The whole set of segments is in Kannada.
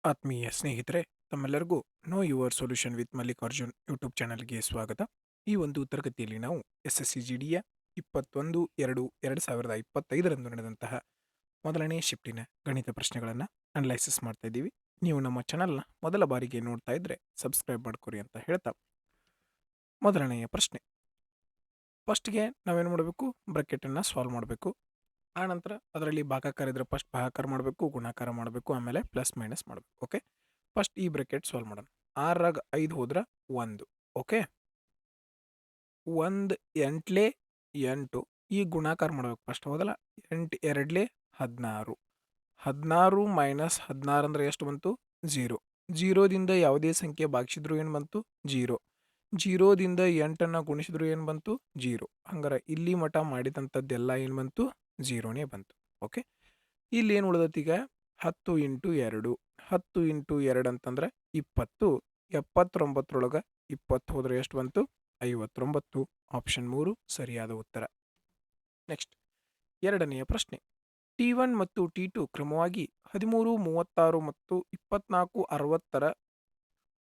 ಆತ್ಮೀಯ ಸ್ನೇಹಿತರೆ, ತಮ್ಮೆಲ್ಲರಿಗೂ know your solution with Mallikarjun YouTube ಚಾನಲ್ಗೆ ಸ್ವಾಗತ. ಈ ಒಂದು ತರಗತಿಯಲ್ಲಿ ನಾವು SSCGDಯ 21/2/2025ರಂದು ನಡೆದಂತಹ ಮೊದಲನೇ ಶಿಫ್ಟಿನ ಗಣಿತ ಪ್ರಶ್ನೆಗಳನ್ನು ಅನಲೈಸಿಸ್ ಮಾಡ್ತಾ ಇದ್ದೀವಿ. ನೀವು ನಮ್ಮ ಚಾನಲ್ನ ಮೊದಲ ಬಾರಿಗೆ ನೋಡ್ತಾ ಇದ್ರೆ ಸಬ್ಸ್ಕ್ರೈಬ್ ಮಾಡ್ಕೊರಿ ಅಂತ ಹೇಳ್ತಾ, ಮೊದಲನೆಯ ಪ್ರಶ್ನೆ. ಫಸ್ಟ್ಗೆ ನಾವೇನು ಮಾಡಬೇಕು, ಬ್ರಾಕೆಟನ್ನು ಸಾಲ್ವ್ ಮಾಡಬೇಕು. ಆನಂತರ ಅದರಲ್ಲಿ ಭಾಗಾಕಾರ ಇದ್ರೆ ಫಸ್ಟ್ ಭಾಗಾಕಾರ ಮಾಡಬೇಕು, ಗುಣಾಕಾರ ಮಾಡಬೇಕು, ಆಮೇಲೆ ಪ್ಲಸ್ ಮೈನಸ್ ಮಾಡಬೇಕು. ಓಕೆ, ಫಸ್ಟ್ ಈ ಬ್ರಾಕೆಟ್ ಸಾಲ್ವ್ ಮಾಡೋಣ. 6ರಾಗ 5 ಹೋದ್ರೆ 1. ಓಕೆ, 1 ಎಂಟ್ಲೆ 8. ಈ ಗುಣಾಕಾರ ಮಾಡ್ಬೇಕು ಫಸ್ಟ್, ಹೌದಲ್ಲ. 8 2 16. 16 ಮೈನಸ್ 16 ಅಂದರೆ ಎಷ್ಟು ಬಂತು? 0. 0ದಿಂದ ಯಾವುದೇ ಸಂಖ್ಯೆ ಭಾಗಿಸಿದ್ರು ಏನು ಬಂತು? 0. 0ದಿಂದ 8ಅನ್ನು ಗುಣಿಸಿದ್ರು ಏನು ಬಂತು? 0. ಹಂಗಾರೆ ಇಲ್ಲಿ ಮಠ ಮಾಡಿದಂಥದ್ದೆಲ್ಲ ಏನು ಬಂತು? 0ನೇ ಬಂತು. ಓಕೆ, ಇಲ್ಲಿ ಏನು ಉಳಿದೈತಿ ಈಗ? 10 × 2. 10 × 2 ಅಂತಂದ್ರೆ 20. 79ರೊಳಗೆ 20 ಹೋದ್ರೆ ಎಷ್ಟು ಬಂತು? 59. ಆಪ್ಷನ್ 3 ಸರಿಯಾದ ಉತ್ತರ. ನೆಕ್ಸ್ಟ್, ಎರಡನೆಯ ಪ್ರಶ್ನೆ. T1 ಮತ್ತು T2 ಕ್ರಮವಾಗಿ 13, 36 ಮತ್ತು 24, 60ರ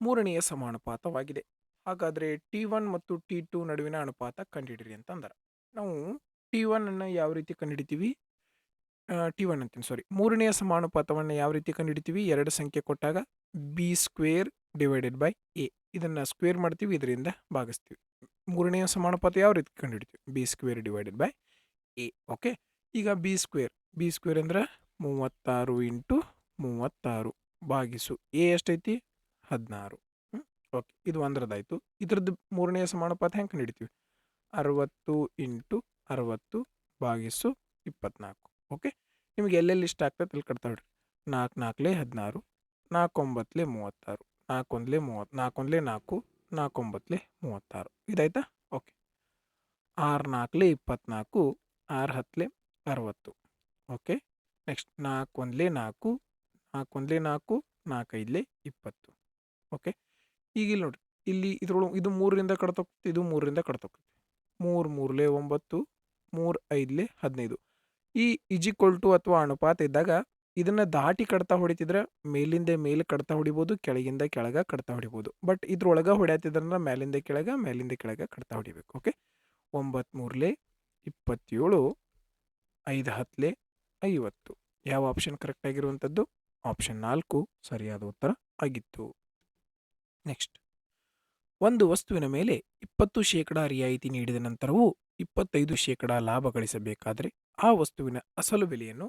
ಮೂರನೆಯ ಸಮಾನುಪಾತವಾಗಿದೆ. ಹಾಗಾದರೆ T1 ಮತ್ತು T2 ನಡುವಿನ ಅನುಪಾತ ಕಂಡುಹಿಡಿರಿ ಅಂತಂದ್ರೆ, ನಾವು T1 ಅನ್ನು ಯಾವ ರೀತಿ ಕಂಡುಹಿಡಿತೀವಿ? T1 ಅಂತೀನಿ, ಸಾರಿ, ಮೂರನೆಯ ಸಮಾನುಪಾತವನ್ನು ಯಾವ ರೀತಿ ಕಂಡುಹಿಡಿತೀವಿ? ಎರಡು ಸಂಖ್ಯೆ ಕೊಟ್ಟಾಗ B² / A. ಇದನ್ನು ಸ್ಕ್ವೇರ್ ಮಾಡ್ತೀವಿ, ಇದರಿಂದ ಭಾಗಿಸ್ತೀವಿ. ಮೂರನೆಯ ಸಮಾನುಪಾತ ಯಾವ ರೀತಿ ಕಂಡುಹಿಡಿತೀವಿ? B² / A. ಓಕೆ, ಈಗ B² ಅಂದ್ರೆ 36 × 36 ಭಾಗಿಸು A ಎಷ್ಟೈತಿ? 16. ಓಕೆ, ಇದು ಒಂದರದಾಯಿತು. ಇದ್ರದ್ದು ಮೂರನೆಯ ಸಮಾನುಪಾತ ಹೆಂಗೆ ಕಂಡುಹಿಡಿತೀವಿ? 60 × 60 ಭಾಗಿಸು 24. ಓಕೆ, ನಿಮಗೆ ಎಲ್ಲೆಲ್ಲಿ ಇಷ್ಟ ಆಗ್ತದೆ ಅಲ್ಲಿ ಕಟ್ತಾ ಬಿಡ್ರಿ. 4 4 16, 4 9 36, 4 1 30, 4 1 4, 4 9 36. ಇದಾಯ್ತಾ? ಓಕೆ, 6 4 24, 6 10 60. Okay, next 4 1 4, 4 1 4, 4 5 20. ಓಕೆ, ಈಗ ಇಲ್ಲಿ ನೋಡ್ರಿ, ಇಲ್ಲಿ ಇದ್ರೊಳಗೆ ಇದು 3ರಿಂದ ಕಡ್ತೋಗ್ತದೆ, ಇದು 3ರಿಂದ ಕಡ್ತೋಗ್ತದೆ. 3 3 9, 3 5 15. ಈ = ಅಥವಾ ಅನುಪಾತ ಇದ್ದಾಗ ಇದನ್ನು ದಾಟಿ ಕಡ್ತಾ ಹೊಡಿತಿದ್ರೆ ಮೇಲಿಂದ ಮೇಲೆ ಕಡ್ತಾ ಹೊಡಿಬೋದು, ಕೆಳಗಿಂದ ಕೆಳಗೆ ಕಡ್ತಾ ಹೊಡಿಬೋದು. ಬಟ್ ಇದ್ರೊಳಗೆ ಹೊಡ್ಯಾತಿದ್ರಂದ್ರೆ ಮೇಲಿಂದ ಕೆಳಗೆ, ಮೇಲಿಂದ ಕೆಳಗೆ ಕಡ್ತಾ ಹೊಡಿಬೇಕು. ಓಕೆ, 9 3 27, 5 10 50. ಯಾವ ಆಪ್ಷನ್ ಕರೆಕ್ಟ್ ಆಗಿರುವಂಥದ್ದು? ಆಪ್ಷನ್ 4 ಸರಿಯಾದ ಉತ್ತರ ಆಗಿತ್ತು. ನೆಕ್ಸ್ಟ್, ಒಂದು ವಸ್ತುವಿನ ಮೇಲೆ 20% ರಿಯಾಯಿತಿ ನೀಡಿದ ನಂತರವೂ 25% ಲಾಭ ಗಳಿಸಬೇಕಾದರೆ ಆ ವಸ್ತುವಿನ ಅಸಲು ಬೆಲೆಯನ್ನು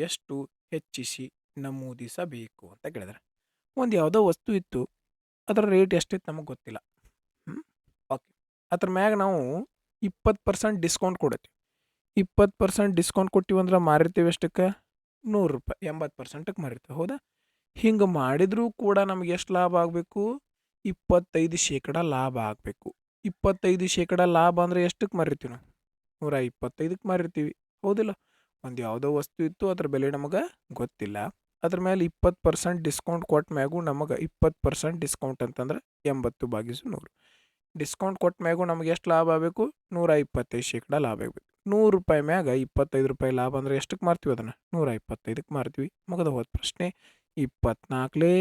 ಎಷ್ಟು ಹೆಚ್ಚಿಸಿ ನಮೂದಿಸಬೇಕು ಅಂತ ಕೇಳಿದ್ರೆ, ಒಂದು ಯಾವುದೋ ವಸ್ತು ಇತ್ತು, ಅದರ ರೇಟ್ ಎಷ್ಟಿತ್ತು ನಮಗೆ ಗೊತ್ತಿಲ್ಲ. ಓಕೆ, ಅದ್ರ ಮ್ಯಾಗ ನಾವು 20% ಡಿಸ್ಕೌಂಟ್ ಕೊಡ್ತೀವಿ. 20% ಡಿಸ್ಕೌಂಟ್ ಕೊಟ್ಟಿವಂದ್ರೆ ಮಾರಿರ್ತೀವಿ ಎಷ್ಟಕ್ಕೆ? 100 ರೂಪಾಯಿ. 80%ಕ್ಕೆ ಮಾರಿರ್ತೀವಿ, ಹೌದಾ? ಹಿಂಗೆ ಮಾಡಿದ್ರೂ ಕೂಡ ನಮಗೆ ಎಷ್ಟು ಲಾಭ ಆಗಬೇಕು? 25% ಲಾಭ ಆಗಬೇಕು. 25% ಲಾಭ ಅಂದರೆ ಎಷ್ಟಕ್ಕೆ ಮಾರಿರ್ತೀವಿ ನಾವು? 125ಕ್ಕೆ ಮಾರಿರ್ತೀವಿ, ಹೌದಿಲ್ಲ? ಒಂದು ಯಾವುದೋ ವಸ್ತು ಇತ್ತು, ಅದ್ರ ಬೆಲೆ ನಮಗೆ ಗೊತ್ತಿಲ್ಲ, ಅದ್ರ ಮೇಲೆ 20% ಡಿಸ್ಕೌಂಟ್ ಕೊಟ್ಟ ಮ್ಯಾಗೂ ನಮಗೆ 20% ಡಿಸ್ಕೌಂಟ್ ಅಂತಂದ್ರೆ 80/100. ಡಿಸ್ಕೌಂಟ್ ಕೊಟ್ಟ ಮ್ಯಾಗೂ ನಮಗೆ ಎಷ್ಟು ಲಾಭ ಆಗಬೇಕು? 125% ಲಾಭ ಆಗಬೇಕು. 100 ರೂಪಾಯಿ ಮ್ಯಾಗ 25 ರೂಪಾಯಿ ಲಾಭ ಅಂದರೆ ಎಷ್ಟಕ್ಕೆ ಮಾರ್ತೀವಿ? ಅದನ್ನು 125ಕ್ಕೆ ಮಾರ್ತೀವಿ. ಮುಗಿದ ಹೋದ ಪ್ರಶ್ನೆ. 24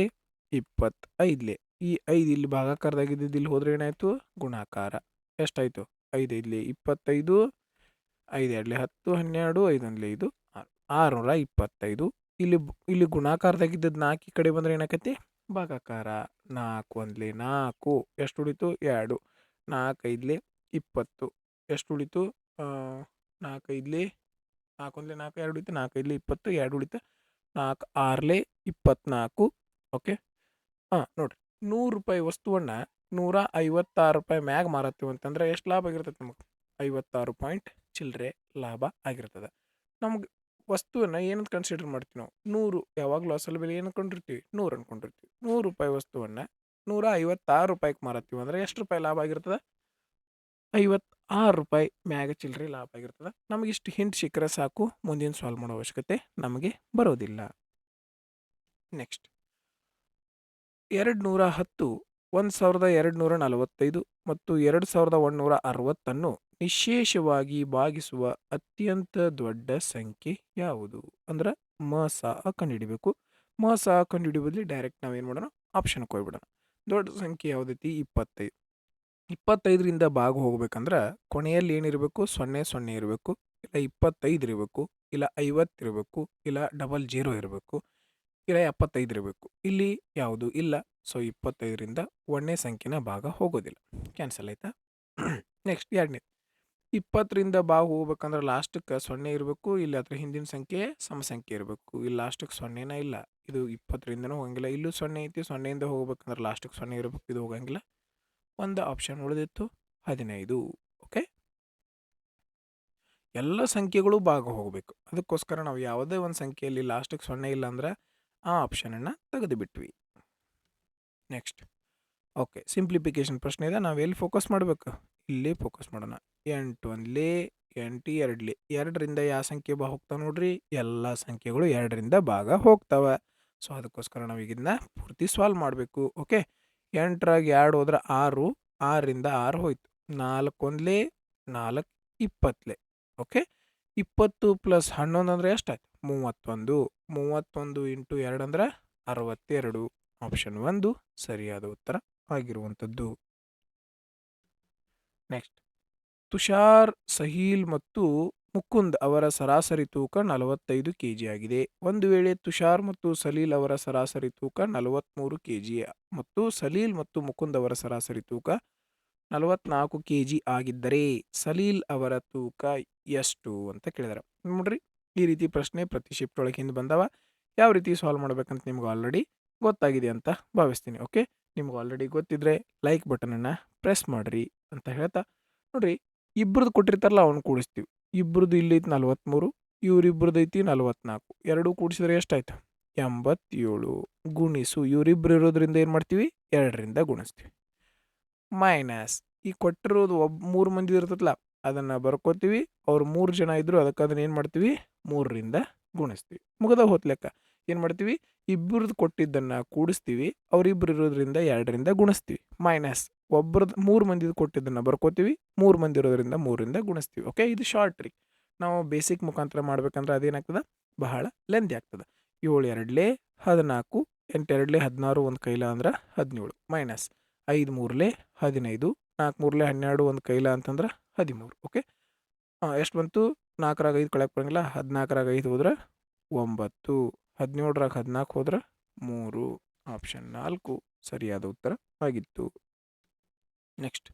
25. ಈ 5 ಇಲ್ಲಿ ಭಾಗಾಕಾರದಾಗಿದ್ದು ಇಲ್ಲಿ ಹೋದ್ರೆ ಏನಾಯಿತು? ಗುಣಾಕಾರ. ಎಷ್ಟಾಯಿತು? 5 5 25, 5 2 10, 12, 5 1 5, 6 625. ಇಲ್ಲಿ ಗುಣಾಕಾರದಾಗಿದ್ದದ್ದು 4 ಈ ಕಡೆ ಬಂದರೆ ಏನಾಕೈತಿ? ಭಾಗಾಕಾರ. 4 1 4, ಎಷ್ಟು ಉಳಿತು? 2, 4 5 20, ಎಷ್ಟು ಉಳಿತು? 4 5 4 1 4, 2 ಉಳಿತು, 4 5 20, 2 ಉಳಿತು, 4 6 24. ಓಕೆ, ನೋಡಿರಿ, 100 ರೂಪಾಯಿ ವಸ್ತುವನ್ನು 156 ರೂಪಾಯಿ ಮ್ಯಾಗ ಮಾರತ್ತೀವಿ ಅಂತಂದ್ರೆ ಎಷ್ಟು ಲಾಭ ಆಗಿರ್ತೈತೆ ನಮಗೆ? 56 ಪಾಯಿಂಟ್ ಚಿಲ್ಲರೆ ಲಾಭ ಆಗಿರ್ತದೆ. ನಮ್ಗೆ ವಸ್ತುವನ್ನು ಏನಂತ ಕನ್ಸಿಡರ್ ಮಾಡ್ತೀವಿ ನಾವು? 100. ಯಾವಾಗಲೂ ಅಸಲು ಬೆಲೆ ಏನು ಅನ್ಕೊಂಡಿರ್ತೀವಿ? 100 ಅನ್ಕೊಂಡಿರ್ತೀವಿ. 100 ರೂಪಾಯಿ ವಸ್ತುವನ್ನು 156 ರೂಪಾಯಿಗೆ ಮಾರತ್ತೀವಿ ಅಂದರೆ ಎಷ್ಟು ರೂಪಾಯಿ ಲಾಭ ಆಗಿರ್ತದೆ? 56 ರೂಪಾಯಿ ಮ್ಯಾಗ ಚಿಲ್ಲರೆ ಲಾಭ ಆಗಿರ್ತದೆ. ನಮಗೆ ಇಷ್ಟು ಹಿಂಟ್ ಸಿಕ್ಕರೆ ಸಾಕು, ಮುಂದಿನ ಸಾಲ್ವ್ ಮಾಡೋ ಅವಶ್ಯಕತೆ ನಮಗೆ ಬರೋದಿಲ್ಲ. ನೆಕ್ಸ್ಟ್, 210, 1245 ಮತ್ತು 2160 ನಿಶೇಷವಾಗಿ ಭಾಗಿಸುವ ಅತ್ಯಂತ ದೊಡ್ಡ ಸಂಖ್ಯೆ ಯಾವುದು? ಅಂದ್ರೆ ಮ ಸ ಕಂಡುಹಿಡಿಬೇಕು. ಮೋಸ ಕಂಡುಹಿಡಿಯೋ ಬದಲಿ ಡೈರೆಕ್ಟ್ ನಾವೇನು ಮಾಡೋಣ, ಆಪ್ಷನ್ಗೆ ಹೋಗ್ಬಿಡೋಣ. ದೊಡ್ಡ ಸಂಖ್ಯೆ ಯಾವುದೈತಿ? 25. 25ರಿಂದ ಭಾಗ ಹೋಗ್ಬೇಕಂದ್ರೆ ಕೊನೆಯಲ್ಲಿ ಏನಿರಬೇಕು? 0 ಇರಬೇಕು, ಇಲ್ಲ 25 ಇರಬೇಕು, ಇಲ್ಲ 50 ಇರಬೇಕು, ಇಲ್ಲ 00 ಇರಬೇಕು, ಇಲ್ಲ 75 ಇರಬೇಕು. ಇಲ್ಲಿ ಯಾವುದು ಇಲ್ಲ. ಸೊ 25ರಿಂದ ಒಂದನೇ ಸಂಖ್ಯೆನ ಭಾಗ ಹೋಗೋದಿಲ್ಲ, ಕ್ಯಾನ್ಸಲ್ ಆಯ್ತಾ? ನೆಕ್ಸ್ಟ್ ಎರಡನೇ, 20ರಿಂದ ಭಾಗ ಹೋಗ್ಬೇಕಂದ್ರೆ ಲಾಸ್ಟಕ್ಕೆ 0 ಇರಬೇಕು, ಇಲ್ಲಿ ಅದ್ರ ಹಿಂದಿನ ಸಂಖ್ಯೆ ಸಮ ಸಂಖ್ಯೆ ಇರಬೇಕು. ಇಲ್ಲಿ ಲಾಸ್ಟಕ್ಕೆ 0ನೇ ಇಲ್ಲ, ಇದು 20ರಿಂದನೂ ಹೋಗಂಗಿಲ್ಲ. ಇಲ್ಲೂ 0 ಐತಿ, 0ಯಿಂದ ಹೋಗ್ಬೇಕಂದ್ರೆ ಲಾಸ್ಟಕ್ಕೆ 0 ಇರಬೇಕು, ಇದು ಹೋಗಂಗಿಲ್ಲ. ಒಂದು ಆಪ್ಷನ್ ಉಳಿದಿತ್ತು 15. ಓಕೆ, ಎಲ್ಲ ಸಂಖ್ಯೆಗಳು ಭಾಗ ಹೋಗಬೇಕು. ಅದಕ್ಕೋಸ್ಕರ ನಾವು ಯಾವುದೇ ಒಂದು ಸಂಖ್ಯೆಯಲ್ಲಿ ಲಾಸ್ಟಿಗೆ 0 ಇಲ್ಲ ಅಂದ್ರೆ ಆ ಆಪ್ಷನನ್ನು ತೆಗೆದು ಬಿಟ್ವಿ. ನೆಕ್ಸ್ಟ್, ಓಕೆ, ಸಿಂಪ್ಲಿಫಿಕೇಶನ್ ಪ್ರಶ್ನೆ ಇದೆ. ನಾವು ಎಲ್ಲಿ ಫೋಕಸ್ ಮಾಡಬೇಕು? ಇಲ್ಲಿ ಫೋಕಸ್ ಮಾಡೋಣ. 8 1ಲೇ 8 2ಲೇ 2ರಿಂದ ಯಾವ ಸಂಖ್ಯೆ ಭಾಗ ಹೋಗ್ತಾವೆ ನೋಡ್ರಿ? ಎಲ್ಲ ಸಂಖ್ಯೆಗಳು 2ರಿಂದ ಭಾಗ ಹೋಗ್ತಾವೆ. ಸೊ ಅದಕ್ಕೋಸ್ಕರ ನಾವು ಇದನ್ನ ಪೂರ್ತಿ ಸಾಲ್ವ್ ಮಾಡಬೇಕು. ಓಕೆ, 8ರಾಗ 2 ಹೋದ್ರೆ 6, 6ರಿಂದ 6 ಹೋಯ್ತು. 4 1ಲೇ 4 20ಲೇ. ಓಕೆ, 20 + 11 ಅಂದರೆ ಎಷ್ಟಾಯ್ತು? 31. 31 × 2 ಅಂದರೆ 62. ಆಪ್ಷನ್ 1 ಸರಿಯಾದ ಉತ್ತರ ಆಗಿರುವಂಥದ್ದು. ನೆಕ್ಸ್ಟ್, ತುಷಾರ್, ಸಹೀಲ್ ಮತ್ತು ಮುಕುಂದ್ ಅವರ ಸರಾಸರಿ ತೂಕ 45 kg ಆಗಿದೆ. ಒಂದು ವೇಳೆ ತುಷಾರ್ ಮತ್ತು ಸಲೀಲ್ ಅವರ ಸರಾಸರಿ ತೂಕ 43 kg ಮತ್ತು ಸಲೀಲ್ ಮತ್ತು ಮುಕುಂದ್ ಅವರ ಸರಾಸರಿ ತೂಕ 44 kg ಆಗಿದ್ದರೆ ಸಲೀಲ್ ಅವರ ತೂಕ ಎಷ್ಟು ಅಂತ ಕೇಳಿದಾರೆ. ನೋಡ್ರಿ, ಈ ರೀತಿ ಪ್ರಶ್ನೆ ಪ್ರತಿ ಶಿಫ್ಟ್ ಒಳಗೆ ಹಿಂದೆ ಬಂದವ. ಯಾವ ರೀತಿ ಸಾಲ್ವ್ ಮಾಡ್ಬೇಕಂತ ನಿಮ್ಗೆ ಆಲ್ರೆಡಿ ಗೊತ್ತಾಗಿದೆ ಅಂತ ಭಾವಿಸ್ತೀನಿ. ಓಕೆ, ನಿಮ್ಗೆ ಆಲ್ರೆಡಿ ಗೊತ್ತಿದ್ರೆ ಲೈಕ್ ಬಟನನ್ನು ಪ್ರೆಸ್ ಮಾಡಿರಿ ಅಂತ ಹೇಳ್ತಾ, ನೋಡ್ರಿ, ಇಬ್ಬರದ್ದು ಕೊಟ್ಟಿರ್ತಾರಲ್ಲ ಅವನು ಕೂಡಿಸ್ತೀವಿ. ಇಬ್ಬರದ್ದು ಇಲ್ಲೈತಿ 43, ಇವರಿಬ್ಬರದ್ದು ಐತಿ 44. ಎರಡೂ ಕೂಡಿಸಿದ್ರೆ ಎಷ್ಟಾಯ್ತು? 87. ಗುಣಿಸು ಇವರಿಬ್ಬರು ಇರೋದ್ರಿಂದ ಏನು ಮಾಡ್ತೀವಿ? 2ರಿಂದ ಗುಣಿಸ್ತೀವಿ. ಮೈನಸ್ ಈ ಕೊಟ್ಟಿರೋದು 3 ಮಂದಿ ಇರ್ತದಲ್ಲ ಅದನ್ನು ಬರ್ಕೋತೀವಿ. ಅವ್ರು 3 ಜನ ಇದ್ರು, ಅದಕ್ಕೆ ಅದನ್ನ ಏನು ಮಾಡ್ತೀವಿ? 3ರಿಂದ ಗುಣಿಸ್ತೀವಿ. ಮುಗದ ಹೋತ್ ಲೆಕ್ಕ ಏನು ಮಾಡ್ತೀವಿ? ಇಬ್ಬರದ್ದು ಕೊಟ್ಟಿದ್ದನ್ನು ಕೂಡಿಸ್ತೀವಿ, ಅವರಿಬ್ಬರು ಇರೋದ್ರಿಂದ 2ರಿಂದ ಗುಣಿಸ್ತೀವಿ. ಮೈನಸ್ ಒಬ್ಬರದ್ದು 3 ಮಂದಿದು ಕೊಟ್ಟಿದ್ದನ್ನು ಬರ್ಕೋತೀವಿ, 3 ಮಂದಿ ಇರೋದ್ರಿಂದ 3ರಿಂದ ಗುಣಿಸ್ತೀವಿ. ಓಕೆ, ಇದು ಶಾರ್ಟ್ ಟ್ರಿಕ್. ನಾವು ಬೇಸಿಕ್ ಮುಖಾಂತರ ಮಾಡ್ಬೇಕಂದ್ರೆ ಅದೇನಾಗ್ತದೆ? ಬಹಳ ಲೆಂದಿ ಆಗ್ತದೆ. 7 2ಲೇ 14, 8 2ಲೇ 16, ಒಂದು ಕೈಲ ಅಂದ್ರೆ 17. ಮೈನಸ್ 5 3ಲೇ 15, 4 3ಲೇ 12, ಒಂದು ಕೈಲ ಅಂತಂದ್ರೆ 13. ಓಕೆ, ಎಷ್ಟು ಬಂತು? 4ರಾಗ 5 ಕಳೆಯಕ್ಕೆ ಬರಂಗಿಲ್ಲ. 14ರಾಗ 5 ಹೋದ್ರೆ 9, 17ರಾಗ 14 ಹೋದ್ರೆ 3. ಆಪ್ಷನ್ 4 ಸರಿಯಾದ ಉತ್ತರ ಆಗಿತ್ತು. ನೆಕ್ಸ್ಟ್,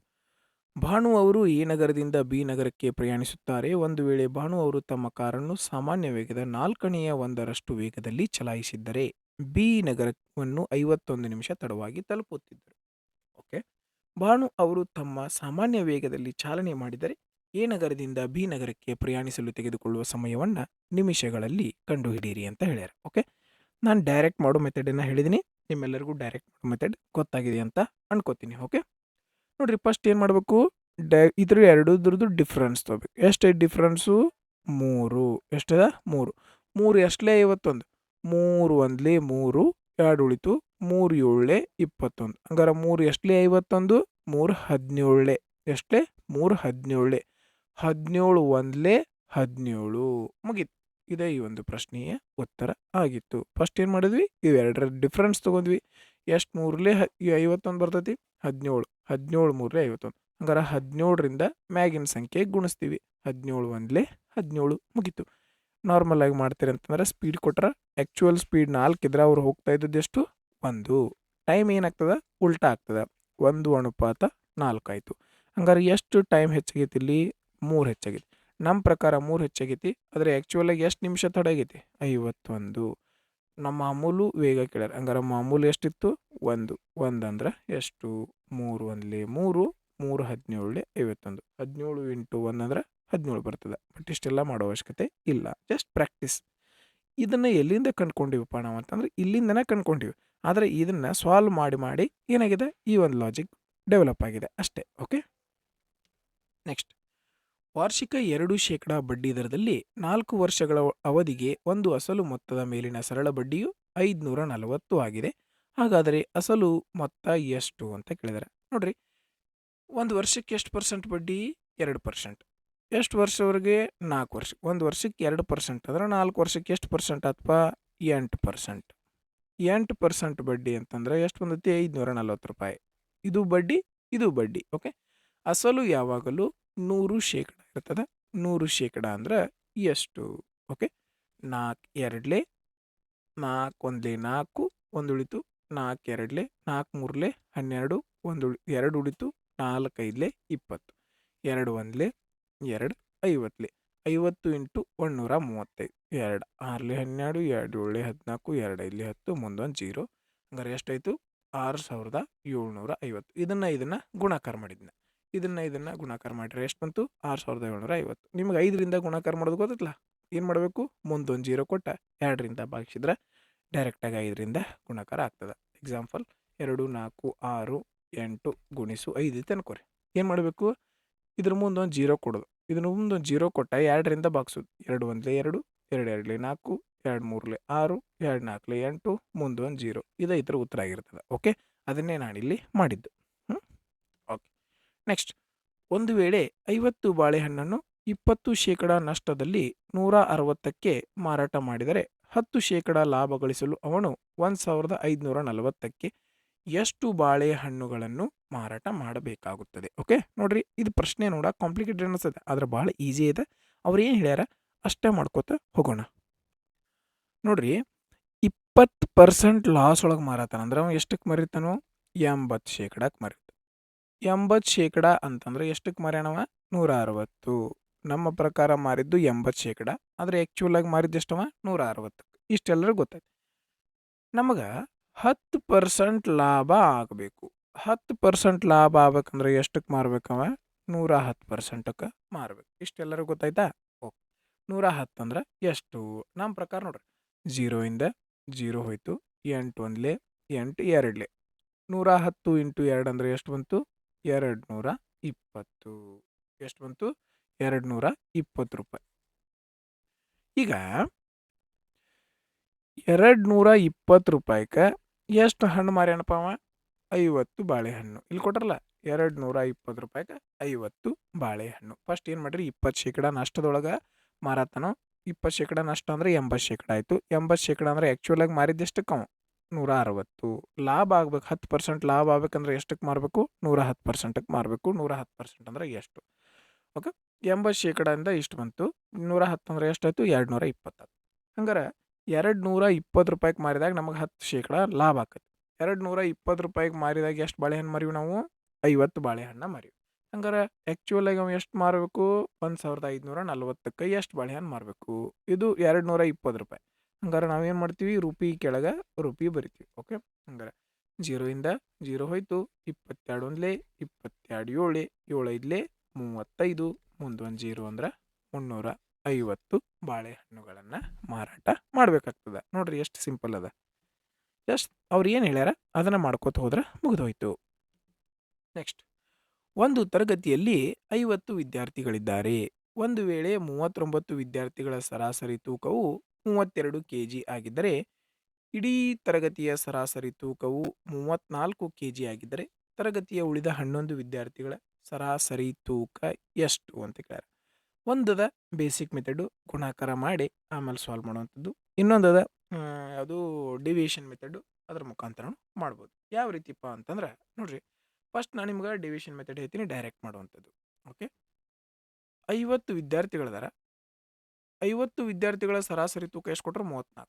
ಭಾನು ಅವರು ಎ ನಗರದಿಂದ ಬಿ ನಗರಕ್ಕೆ ಪ್ರಯಾಣಿಸುತ್ತಾರೆ. ಒಂದು ವೇಳೆ ಭಾನು ಅವರು ತಮ್ಮ ಕಾರನ್ನು ಸಾಮಾನ್ಯ ವೇಗದ 1/4 ವೇಗದಲ್ಲಿ ಚಲಾಯಿಸಿದ್ದರೆ ಬಿ ನಗರವನ್ನು 51 ನಿಮಿಷ ತಡವಾಗಿ ತಲುಪುತ್ತಿದ್ದರು. ಓಕೆ, ಭಾನು ಅವರು ತಮ್ಮ ಸಾಮಾನ್ಯ ವೇಗದಲ್ಲಿ ಚಾಲನೆ ಮಾಡಿದರೆ ಎ ನಗರದಿಂದ ಬಿ ನಗರಕ್ಕೆ ಪ್ರಯಾಣಿಸಲು ತೆಗೆದುಕೊಳ್ಳುವ ಸಮಯವನ್ನು ನಿಮಿಷಗಳಲ್ಲಿ ಕಂಡುಹಿಡಿಯಿರಿ ಅಂತ ಹೇಳ್ಯಾರ. ಓಕೆ, ನಾನು ಡೈರೆಕ್ಟ್ ಮಾಡೋ ಮೆಥಡನ್ನು ಹೇಳಿದ್ದೀನಿ. ನಿಮ್ಮೆಲ್ಲರಿಗೂ ಡೈರೆಕ್ಟ್ ಮಾಡೋ ಮೆಥಡ್ ಗೊತ್ತಾಗಿದೆ ಅಂತ ಅನ್ಕೋತೀನಿ. ಓಕೆ, ನೋಡ್ರಿ, ಫಸ್ಟ್ ಏನು ಮಾಡಬೇಕು? ಇದ್ರ ಎರಡರದ್ದು ಡಿಫ್ರೆನ್ಸ್ ತೊಗೋಬೇಕು. ಎಷ್ಟೈತೆ ಡಿಫ್ರೆನ್ಸು? 3. ಎಷ್ಟದ? 3. 3 ಎಷ್ಟಲೇ 51? 3 1ಲೇ 3, 2 ಉಳಿತು. 3 7ಲೇ 21. ಹಂಗಾರೆ 3 ಎಷ್ಟಲೇ 51? 3 17ಲೇ ಎಷ್ಟಲೇ? 3 17ಲೇ 17 1ಲೇ 17. ಮುಗೀತು. ಇದೇ ಈ ಒಂದು ಪ್ರಶ್ನೆಯ ಉತ್ತರ ಆಗಿತ್ತು. ಫಸ್ಟ್ ಏನು ಮಾಡಿದ್ವಿ? ಇವೆರಡರ ಡಿಫ್ರೆನ್ಸ್ ತೊಗೊಂಡ್ವಿ. ಎಷ್ಟು 3ಲೇ 51 ಬರ್ತೈತಿ? 17. 17 3ಲೇ 51. ಹಂಗಾರೆ 17ರಿಂದ ಮ್ಯಾಗಿನ ಸಂಖ್ಯೆ ಗುಣಿಸ್ತೀವಿ. 17 1ಲೇ 17. ಮುಗೀತು. ನಾರ್ಮಲ್ ಆಗಿ ಮಾಡ್ತೀರಿ ಅಂತಂದ್ರೆ ಸ್ಪೀಡ್ ಕೊಟ್ರೆ ಆ್ಯಕ್ಚುಯಲ್ ಸ್ಪೀಡ್ 4 ಇದ್ರೆ ಅವ್ರು ಹೋಗ್ತಾ ಇದ್ದದ್ದು ಎಷ್ಟು? 1. ಟೈಮ್ ಏನಾಗ್ತದೆ? ಉಲ್ಟಾ ಆಗ್ತದೆ. 1:4 ಆಯಿತು. ಹಂಗಾರೆ ಎಷ್ಟು ಟೈಮ್ ಹೆಚ್ಚಾಗೈತಿ? ಇಲ್ಲಿ 3 ಹೆಚ್ಚಾಗೈತಿ. ನಮ್ಮ ಪ್ರಕಾರ 3 ಹೆಚ್ಚಾಗೈತಿ. ಆದರೆ ಆ್ಯಕ್ಚುಲಾಗಿ ಎಷ್ಟು ನಿಮಿಷ ತಡ ಆಗೈತಿ? 51. ನಮ್ಮ ಮಾಮೂಲು ವೇಗ ಕೇಳ್ಯಾರ. ಹಂಗಾರೆ ಮಾಮೂಲು ಎಷ್ಟಿತ್ತು? 1. 1 ಅಂದ್ರೆ ಎಷ್ಟು? 3 1ಲೇ 3, 3 17ಲೇ 51. 17 × 1 ಅಂದ್ರೆ 17 ಬರ್ತದೆ. ಬಟ್ ಇಷ್ಟೆಲ್ಲ ಮಾಡೋ ಅವಶ್ಯಕತೆ ಇಲ್ಲ, ಜಸ್ಟ್ ಪ್ರಾಕ್ಟೀಸ್. ಇದನ್ನು ಎಲ್ಲಿಂದ ಕಂಡ್ಕೊಂಡಿವಪ್ಪ ನಾವು ಅಂತಂದ್ರೆ ಇಲ್ಲಿಂದನೇ ಕಂಡ್ಕೊಂಡಿವಿ. ಆದರೆ ಇದನ್ನು ಸಾಲ್ವ್ ಮಾಡಿ ಏನಾಗಿದೆ? ಈ ಒಂದು ಲಾಜಿಕ್ ಡೆವಲಪ್ ಆಗಿದೆ ಅಷ್ಟೇ. ಓಕೆ, ನೆಕ್ಸ್ಟ್, ವಾರ್ಷಿಕ 2% ಬಡ್ಡಿ ದರದಲ್ಲಿ 4 ವರ್ಷಗಳ ಅವಧಿಗೆ ಒಂದು ಅಸಲು ಮೊತ್ತದ ಮೇಲಿನ ಸರಳ ಬಡ್ಡಿಯು 540 ಆಗಿದೆ. ಹಾಗಾದರೆ ಅಸಲು ಮೊತ್ತ ಎಷ್ಟು ಅಂತ ಕೇಳಿದ್ದಾರೆ. ನೋಡ್ರಿ, ಒಂದು ವರ್ಷಕ್ಕೆ ಎಷ್ಟು ಪರ್ಸೆಂಟ್ ಬಡ್ಡಿ? 2%. ಎಷ್ಟು ವರ್ಷವರೆಗೆ? 4 ವರ್ಷ. ಒಂದು ವರ್ಷಕ್ಕೆ 2% ಅಂದ್ರೆ 4 ವರ್ಷಕ್ಕೆ ಎಷ್ಟು ಪರ್ಸೆಂಟ್ ಆತಪ್ಪ? 8%. 8% ಬಡ್ಡಿ ಅಂತಂದ್ರೆ ಎಷ್ಟು ಬಂದೈತಿ? 540 ರೂಪಾಯಿ. ಇದು ಬಡ್ಡಿ, ಇದು ಬಡ್ಡಿ. ಓಕೆ. ಅಸಲು ಯಾವಾಗಲೂ 100% ಇರ್ತದೆ. 100% ಅಂದ್ರೆ ಎಷ್ಟು? ಓಕೆ. 4 ಎರಡ್ಲೆ 4 ಒಂದ್ಲೆ 4 ಒಂದು ಉಳಿತು, 4 ಎರಡ್ಲೆ 4 ಮೂರ್ಲೆ 12 2 ಉಳಿತು, 4 ಐದ್ಲೆ 20, 2 ಒಂದ್ಲೆ 2 50ಲೆ 50 ಇಂಟು 135, 2 6ಲೆ 12, 2 7ಲೆ 14, 2 5ಲೆ 10, ಮುಂದೊಂದು 0. ಹಂಗಾರೆ ಎಷ್ಟಾಯಿತು? 6750. ಇದನ್ನ ಗುಣಾಕಾರ ಮಾಡಿದ್ನ. ಇದನ್ನ ಗುಣಾಕಾರ ಮಾಡಿದ್ರೆ ಎಷ್ಟು ಬಂತು? 6750. ನಿಮ್ಗೆ 5ರಿಂದ ಗುಣಾಕಾರ ಮಾಡೋದು ಗೊತ್ತಲ್ಲ. ಏನು ಮಾಡಬೇಕು? ಮುಂದೊಂದು 0 ಕೊಟ್ಟ 2ರಿಂದ ಭಾಗಿಸಿದ್ರೆ ಡೈರೆಕ್ಟಾಗಿ 5ರಿಂದ ಗುಣಾಕಾರ ಆಗ್ತದೆ. ಎಕ್ಸಾಂಪಲ್ 2 4 6 8 ಗುಣಿಸು 5 ಐತೆ ಅನ್ಕೋರಿ. ಏನು ಮಾಡಬೇಕು? ಇದ್ರ ಮುಂದೊಂದು 0 ಕೊಡೋದು. ಇದ್ರ ಮುಂದೊಂದು 0 ಕೊಟ್ಟ 2ರಿಂದ ಭಾಗಿಸೋದು. 2 ಒಂದ್ಲೆ 2, 2 ಎರಡ್ಲೆ 4, 2 ಮೂರ್ಲೆ 6, 2 ನಾಲ್ಕಲೆ 8, ಮುಂದೊಂದು 0. ಇದು ಇದರ ಉತ್ತರ ಆಗಿರ್ತದೆ. ಓಕೆ. ಅದನ್ನೇ ನಾನಿಲ್ಲಿ ಮಾಡಿದ್ದು. ಓಕೆ. ನೆಕ್ಸ್ಟ್, ಒಂದು ವೇಳೆ 50 ಬಾಳೆಹಣ್ಣನ್ನು 20% ನಷ್ಟದಲ್ಲಿ 160ಕ್ಕೆ ಮಾರಾಟ ಮಾಡಿದರೆ 10% ಲಾಭ ಗಳಿಸಲು ಅವನು 1540ಕ್ಕೆ ಎಷ್ಟು ಬಾಳೆಹಣ್ಣುಗಳನ್ನು ಮಾರಾಟ ಮಾಡಬೇಕಾಗುತ್ತದೆ? ಓಕೆ. ನೋಡ್ರಿ, ಇದು ಪ್ರಶ್ನೆ ಕಾಂಪ್ಲಿಕೇಟೆಡ್ ಅನಿಸ್ತದೆ, ಆದ್ರೆ ಭಾಳ ಈಸಿ ಇದೆ. ಅವ್ರು ಏನು ಹೇಳ್ಯಾರ ಅಷ್ಟೇ ಮಾಡ್ಕೋತ ಹೋಗೋಣ. ನೋಡ್ರಿ, 20% ಲಾಸ್ ಒಳಗೆ ಮಾರಾತಾನ ಅಂದ್ರೆ ಅವ ಎಷ್ಟಕ್ಕೆ ಮರಿತಾನೋ? 80%ಕ್ಕೆ ಮರಿತಾನ. 80% ಅಂತಂದ್ರೆ ಎಷ್ಟಕ್ಕೆ ಮಾರ್ಯಾನವ? 160. ನಮ್ಮ ಪ್ರಕಾರ ಮಾರಿದ್ದು 80%, ಆದರೆ ಆ್ಯಕ್ಚುಲ್ ಆಗಿ ಮಾರಿದ್ದು ಎಷ್ಟವ? 160. ಇಷ್ಟೆಲ್ಲರಿಗೂ ಗೊತ್ತಾಯ್ತು. ನಮಗೆ 10% ಲಾಭ ಆಗಬೇಕು. 10% ಲಾಭ ಆಗ್ಬೇಕಂದ್ರೆ ಎಷ್ಟಕ್ಕೆ ಮಾರ್ಬೇಕವ? 110%ಕ್ಕೆ ಮಾರ್ಬೇಕು. ಇಷ್ಟೆಲ್ಲರಿಗೂ ಗೊತ್ತಾಯ್ತಾ? ಓಕೆ. 110 ಅಂದ್ರೆ ಎಷ್ಟು? ನಮ್ಮ ಪ್ರಕಾರ ನೋಡ್ರಿ, 0ಇಂದ 0 ಹೋಯ್ತು, 8 ಒಂದ್ಲೆ 8 ಎರಡ್ಲೆ 110 ಇಂಟು 2 ಅಂದರೆ ಎಷ್ಟು ಬಂತು? 220. ಎಷ್ಟು ಬಂತು? 220 ರೂಪಾಯಿ. ಈಗ 220 ರೂಪಾಯಿಗೆ ಎಷ್ಟು ಹಣ್ಣು ಮಾರ್ಯಾನಪ್ಪ ಅವ? 50 ಬಾಳೆಹಣ್ಣು. ಇಲ್ಲಿ ಕೊಟ್ರಲ್ಲ, 220 ರೂಪಾಯಿಗೆ 50 ಬಾಳೆಹಣ್ಣು. ಫಸ್ಟ್ ಏನು ಮಾಡ್ರಿ? 20% ನಷ್ಟದೊಳಗೆ ಮಾರಾತನೋ. 20% ನಷ್ಟ ಅಂದರೆ 80% ಆಯಿತು. 80% ಅಂದರೆ ಆ್ಯಕ್ಚುಲ್ ಆಗಿ ಮಾರಿದ್ದು ಎಷ್ಟಕ್ಕೆ ಅವ? 160. ಲಾಭ ಆಗ್ಬೇಕು, 10% ಲಾಭ ಆಗ್ಬೇಕಂದ್ರೆ ಎಷ್ಟಕ್ಕೆ ಮಾರಬೇಕು? 110%ಕ್ಕೆ ಮಾರಬೇಕು. 110% ಅಂದ್ರೆ ಎಷ್ಟು? ಓಕೆ. 80% ಇಷ್ಟು ಬಂತು. 110 ಅಂದರೆ ಎಷ್ಟಾಯಿತು? 220. ಹಂಗಾರೆ 220 ರೂಪಾಯಿಗೆ ಮಾರಿದಾಗ ನಮಗೆ 10% ಲಾಭ ಆಕೈತಿ. 220 ರೂಪಾಯಿಗೆ ಮಾರಿದಾಗ ಎಷ್ಟು ಬಾಳೆಹಣ್ಣು ಮಾರೀವಿ ನಾವು? 50 ಬಾಳೆಹಣ್ಣು ಮಾರೀವಿ. ಹಂಗಾರೆ ಆ್ಯಕ್ಚುಲ್ ಆಗಿ ನಾವು ಎಷ್ಟು ಮಾರಬೇಕು? 1540ಕ್ಕೆ ಎಷ್ಟು ಬಾಳೆಹಣ್ಣು ಮಾರಬೇಕು? ಇದು 220 ರೂಪಾಯಿ. ಹಂಗಾರೆ ನಾವೇನು ಮಾಡ್ತೀವಿ? ರೂಪಿ ಕೆಳಗೆ ರೂಪಿ ಬರಿತೀವಿ. ಓಕೆ. ಹಂಗಾರೆ 0ಇಂದ 0 ಹೋಯ್ತು, 22 ಒಂದ್ಲೆ 22, 7 7 ಐದ್ಲೆ 35, ಮುಂದೊಂದು 0 ಅಂದ್ರೆ 350 ಬಾಳೆಹಣ್ಣುಗಳನ್ನು ಮಾರಾಟ ಮಾಡಬೇಕಾಗ್ತದೆ. ನೋಡ್ರಿ ಎಷ್ಟು ಸಿಂಪಲ್ ಅದ. ಜಸ್ಟ್ ಅವ್ರು ಏನು ಹೇಳ್ಯಾರ ಅದನ್ನು ಮಾಡ್ಕೋತ ಹೋದ್ರೆ ಮುಗಿದೋಯ್ತು. ನೆಕ್ಸ್ಟ್, ಒಂದು ತರಗತಿಯಲ್ಲಿ 50 ವಿದ್ಯಾರ್ಥಿಗಳಿದ್ದಾರೆ. ಒಂದು ವೇಳೆ 39 ವಿದ್ಯಾರ್ಥಿಗಳ ಸರಾಸರಿ ತೂಕವು 32 kg ಆಗಿದ್ದರೆ ಇಡೀ ತರಗತಿಯ ಸರಾಸರಿ ತೂಕವು 34 kg ಆಗಿದ್ದರೆ ತರಗತಿಯ ಉಳಿದ 11 ವಿದ್ಯಾರ್ಥಿಗಳ ಸರಾಸರಿ ತೂಕ ಎಷ್ಟು ಅಂತ ಕೇಳ್ಯಾರ. ಒಂದದ ಬೇಸಿಕ್ ಮೆಥಡು, ಗುಣಾಕಾರ ಮಾಡಿ ಆಮೇಲೆ ಸಾಲ್ವ್ ಮಾಡುವಂಥದ್ದು. ಇನ್ನೊಂದದ ಅದು ಡಿವಿಷನ್ ಮೆಥಡು, ಅದ್ರ ಮುಖಾಂತರ ಮಾಡ್ಬೋದು. ಯಾವ ರೀತಿಪ್ಪ ಅಂತಂದ್ರೆ ನೋಡ್ರಿ, ಫಸ್ಟ್ ನಾನು ನಿಮ್ಗೆ ಡಿವಿಷನ್ ಮೆಥಡ್ ಹೇಳ್ತೀನಿ, ಡೈರೆಕ್ಟ್ ಮಾಡುವಂಥದ್ದು. ಓಕೆ. 50 ವಿದ್ಯಾರ್ಥಿಗಳಿದಾರ. 50 ವಿದ್ಯಾರ್ಥಿಗಳ ಸರಾಸರಿ ತೂಕ ಎಷ್ಟು ಕೊಟ್ಟರು? 34.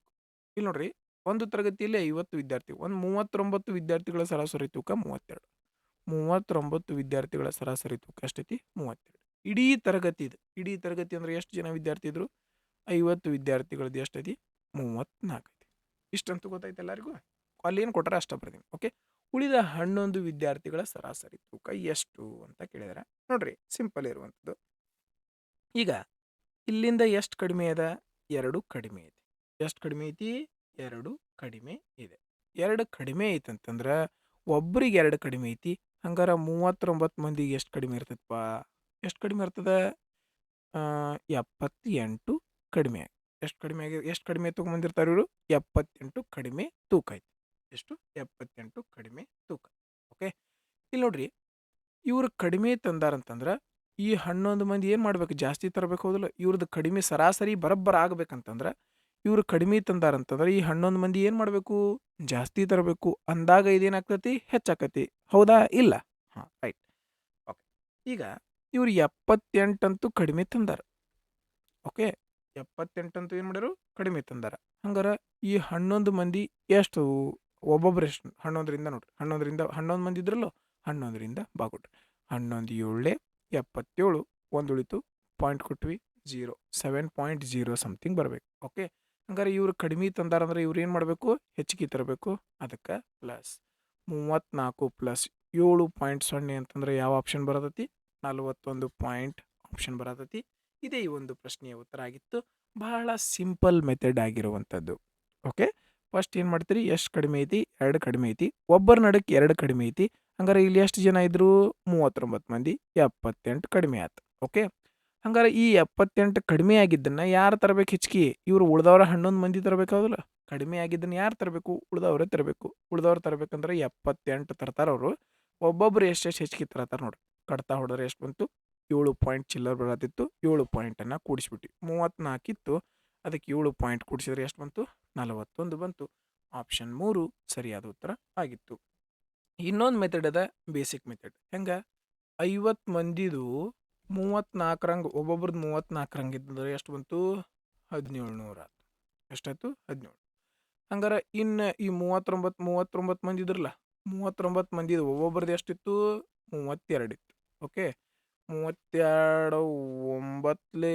ಇಲ್ಲಿ ನೋಡ್ರಿ, ಒಂದು ತರಗತಿಯಲ್ಲಿ 50 ವಿದ್ಯಾರ್ಥಿ, ಒಂದು 39 ವಿದ್ಯಾರ್ಥಿಗಳ ಸರಾಸರಿ ತೂಕ 32. 39 ವಿದ್ಯಾರ್ಥಿಗಳ ಸರಾಸರಿ ತೂಕ ಎಷ್ಟೈತಿ? 32. ಇಡೀ ತರಗತಿ ಇದು. ಇಡೀ ತರಗತಿ ಅಂದ್ರೆ ಎಷ್ಟು ಜನ ವಿದ್ಯಾರ್ಥಿ ಇದ್ರು? 50 ವಿದ್ಯಾರ್ಥಿಗಳದ್ದು ಎಷ್ಟೈತಿ? 34 ಐತಿ. ಇಷ್ಟಂತೂ ಗೊತ್ತಾಯ್ತು ಎಲ್ಲರಿಗೂ. ಅಲ್ಲಿ ಏನು ಕೊಟ್ಟರೆ ಅಷ್ಟ ಬರ್ತೀನಿ. ಓಕೆ. ಉಳಿದ 11 ವಿದ್ಯಾರ್ಥಿಗಳ ಸರಾಸರಿ ತೂಕ ಎಷ್ಟು ಅಂತ ಕೇಳಿದಾರೆ. ನೋಡ್ರಿ, ಸಿಂಪಲ್ ಇರುವಂಥದ್ದು. ಈಗ ಇಲ್ಲಿಂದ ಎಷ್ಟು ಕಡಿಮೆ ಅದ? 2 ಕಡಿಮೆ ಐತಿ. ಎಷ್ಟು ಕಡಿಮೆ ಐತಿ? 2 ಕಡಿಮೆ ಇದೆ. 2 ಕಡಿಮೆ ಐತಂತಂದ್ರೆ ಒಬ್ರಿಗೆ 2 ಕಡಿಮೆ ಐತಿ. ಹಂಗಾರೆ 39 ಮಂದಿಗೆ ಎಷ್ಟು ಕಡಿಮೆ ಇರ್ತದಪ್ಪ? ಎಷ್ಟು ಕಡಿಮೆ ಇರ್ತದೆ? 78 ಕಡಿಮೆ. ಎಷ್ಟು ಕಡಿಮೆ ಆಗಿ ಎಷ್ಟು ಕಡಿಮೆ ತೊಗೊಂಬಂದಿರ್ತಾರೆ ಇವರು? 78 ಕಡಿಮೆ ತೂಕ ಐತಿ. ಎಷ್ಟು? 78 ಕಡಿಮೆ ತೂಕ. ಓಕೆ. ಇಲ್ಲಿ ನೋಡ್ರಿ, ಇವ್ರು ಕಡಿಮೆ ತಂದಾರಂತಂದ್ರೆ ಈ 11 ಮಂದಿ ಏನು ಮಾಡ್ಬೇಕು? ಜಾಸ್ತಿ ತರಬೇಕು, ಹೌದಲ್ಲ? ಇವ್ರದ್ದು ಕಡಿಮೆ ಸರಾಸರಿ ಬರಬ್ಬರ ಆಗ್ಬೇಕಂತಂದ್ರೆ ಇವರು ಕಡಿಮೆ ತಂದಾರಂತಂದ್ರೆ ಈ 11 ಮಂದಿ ಏನು ಮಾಡಬೇಕು, ಜಾಸ್ತಿ ತರಬೇಕು. ಅಂದಾಗ ಇದೇನಾಗ್ತತಿ, ಹೆಚ್ಚಾಕತಿ. ಹೌದಾ ಇಲ್ಲ? ಹಾಂ, ರೈಟ್. ಓಕೆ. ಈಗ ಇವ್ರು 78 ಅಂತೂ ಕಡಿಮೆ ತಂದಾರ. ಓಕೆ, 78 ಅಂತೂ ಏನು ಮಾಡ್ಯಾರು, ಕಡಿಮೆ ತಂದಾರ. ಹಂಗಾರೆ ಈ 11 ಮಂದಿ ಎಷ್ಟು, ಒಬ್ಬೊಬ್ರು ಎಷ್ಟು, 11ರಿಂದ ನೋಡ್ರಿ, 11 ಮಂದಿ ಇದ್ರಲ್ಲೋ, 11ರಿಂದ ಬಾಗುಡ್ರಿ. 11 7 77, ಒಂದು ಉಳಿತು, ಪಾಯಿಂಟ್ ಕೊಟ್ವಿ 0, 7.0 ಸಮಥಿಂಗ್ ಬರಬೇಕು. ಓಕೆ, ಹಂಗಾರೆ ಇವ್ರು ಕಡಿಮೆ ತಂದಾರಂದ್ರೆ ಇವ್ರು ಏನು ಮಾಡಬೇಕು, ಹೆಚ್ಚಿಗೆ ತರಬೇಕು. ಅದಕ್ಕೆ ಪ್ಲಸ್ 34 ಪ್ಲಸ್ 7.0 ಅಂತಂದ್ರೆ ಯಾವ ಆಪ್ಷನ್ ಬರತೈತಿ, 41 ಪಾಯಿಂಟ್ ಆಪ್ಷನ್ ಬರತೈತಿ. ಇದೇ ಈ ಒಂದು ಪ್ರಶ್ನೆಯ ಉತ್ತರ ಆಗಿತ್ತು. ಬಹಳ ಸಿಂಪಲ್ ಮೆಥಡ್ ಆಗಿರುವಂಥದ್ದು. ಓಕೆ, ಫಸ್ಟ್ ಏನು ಮಾಡ್ತೀರಿ, ಎಷ್ಟು ಕಡಿಮೆ ಐತಿ, 2 ಕಡಿಮೆ ಐತಿ, ಒಬ್ಬರ ನಡಕ್ಕೆ 2 ಕಡಿಮೆ ಐತಿ. ಹಂಗಾರೆ ಇಲ್ಲಿ ಎಷ್ಟು ಜನ ಇದ್ರು, 39 ಮಂದಿ, 78 ಕಡಿಮೆ ಆಯ್ತು. ಓಕೆ, ಹಂಗಾರೆ ಈ 78 ಕಡಿಮೆ ಆಗಿದ್ದನ್ನು ಯಾರು ತರಬೇಕು ಹೆಚ್ಚಿಗೆ, ಇವರು ಉಳ್ದವ್ರ 11 ಮಂದಿ ತರಬೇಕಾಗಲ್ಲ. ಕಡಿಮೆ ಆಗಿದ್ದನ್ನು ಯಾರು ತರಬೇಕು, ಉಳ್ದವ್ರೆ ತರಬೇಕು. ಉಳ್ದವ್ರು ತರಬೇಕಂದ್ರೆ 78 ತರ್ತಾರ ಅವರು. ಒಬ್ಬೊಬ್ರು ಎಷ್ಟೆಷ್ಟು ಹೆಚ್ಚಿಗೆ ತರತಾರೆ ನೋಡ್ರಿ. ಕಡ್ತಾ ಹೊಡೆದ್ರೆ ಎಷ್ಟು ಬಂತು, 7 ಪಾಯಿಂಟ್ ಚಿಲ್ಲರ್ ಬರತ್ತಿತ್ತು. 7 ಪಾಯಿಂಟನ್ನು ಕೂಡಿಸ್ಬಿಟ್ಟು 34 ಇತ್ತು, ಅದಕ್ಕೆ 7 ಪಾಯಿಂಟ್ ಕೂಡಿಸಿದ್ರೆ ಎಷ್ಟು ಬಂತು, 41 ಬಂತು. ಆಪ್ಷನ್ 3 ಸರಿಯಾದ ಉತ್ತರ ಆಗಿತ್ತು. ಇನ್ನೊಂದು ಮೆಥಡ್ ಅದ, ಬೇಸಿಕ್ ಮೆಥಡ್. ಹೆಂಗೆ, 50 ಮಂದಿದು 34ರಂಗೆ, ಒಬ್ಬೊಬ್ರದ್ದು 34ರಂಗೆ ಇದ್ದಂದ್ರೆ ಎಷ್ಟು ಬಂತು, 1700 ಆಯ್ತು. ಎಷ್ಟಾಯ್ತು, 17. ಹಂಗಾರೆ ಇನ್ನು ಈ 39 ಮಂದಿ ಇದ್ರಲ್ಲ, 39 ಮಂದಿದು ಒಬ್ಬೊಬ್ರದ್ದು ಎಷ್ಟಿತ್ತು, 32 ಇತ್ತು. ಓಕೆ, 32 9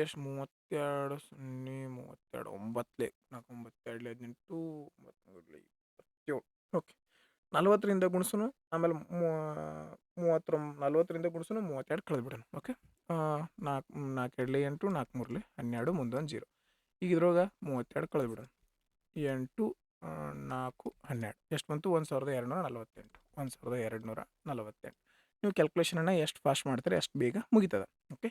ಎಷ್ಟು, 32 0 32 9 4 9 2 18 27. ಓಕೆ, 40ರಿಂದ ಗುಣಿಸೋನು, ಆಮೇಲೆ 40ರಿಂದ ಗುಣಿಸೋನು 32 ಕಳೆದ್ಬಿಡೋಣ. ಓಕೆ, 4 4 2 8 4 3 12 ಮುಂದೊಂದು 0. ಈಗ ಇದ್ರೊಳಗೆ 32 ಕಳೆದ್ಬಿಡೋಣ. 8 4 12 ಎಷ್ಟು ಬಂತು, 1248. 1248. ನೀವು ಕ್ಯಾಲ್ಕುಲೇಷನನ್ನು ಎಷ್ಟು ಫಾಸ್ಟ್ ಮಾಡ್ತೀರಿ ಅಷ್ಟು ಬೇಗ ಮುಗಿತದೆ. ಓಕೆ,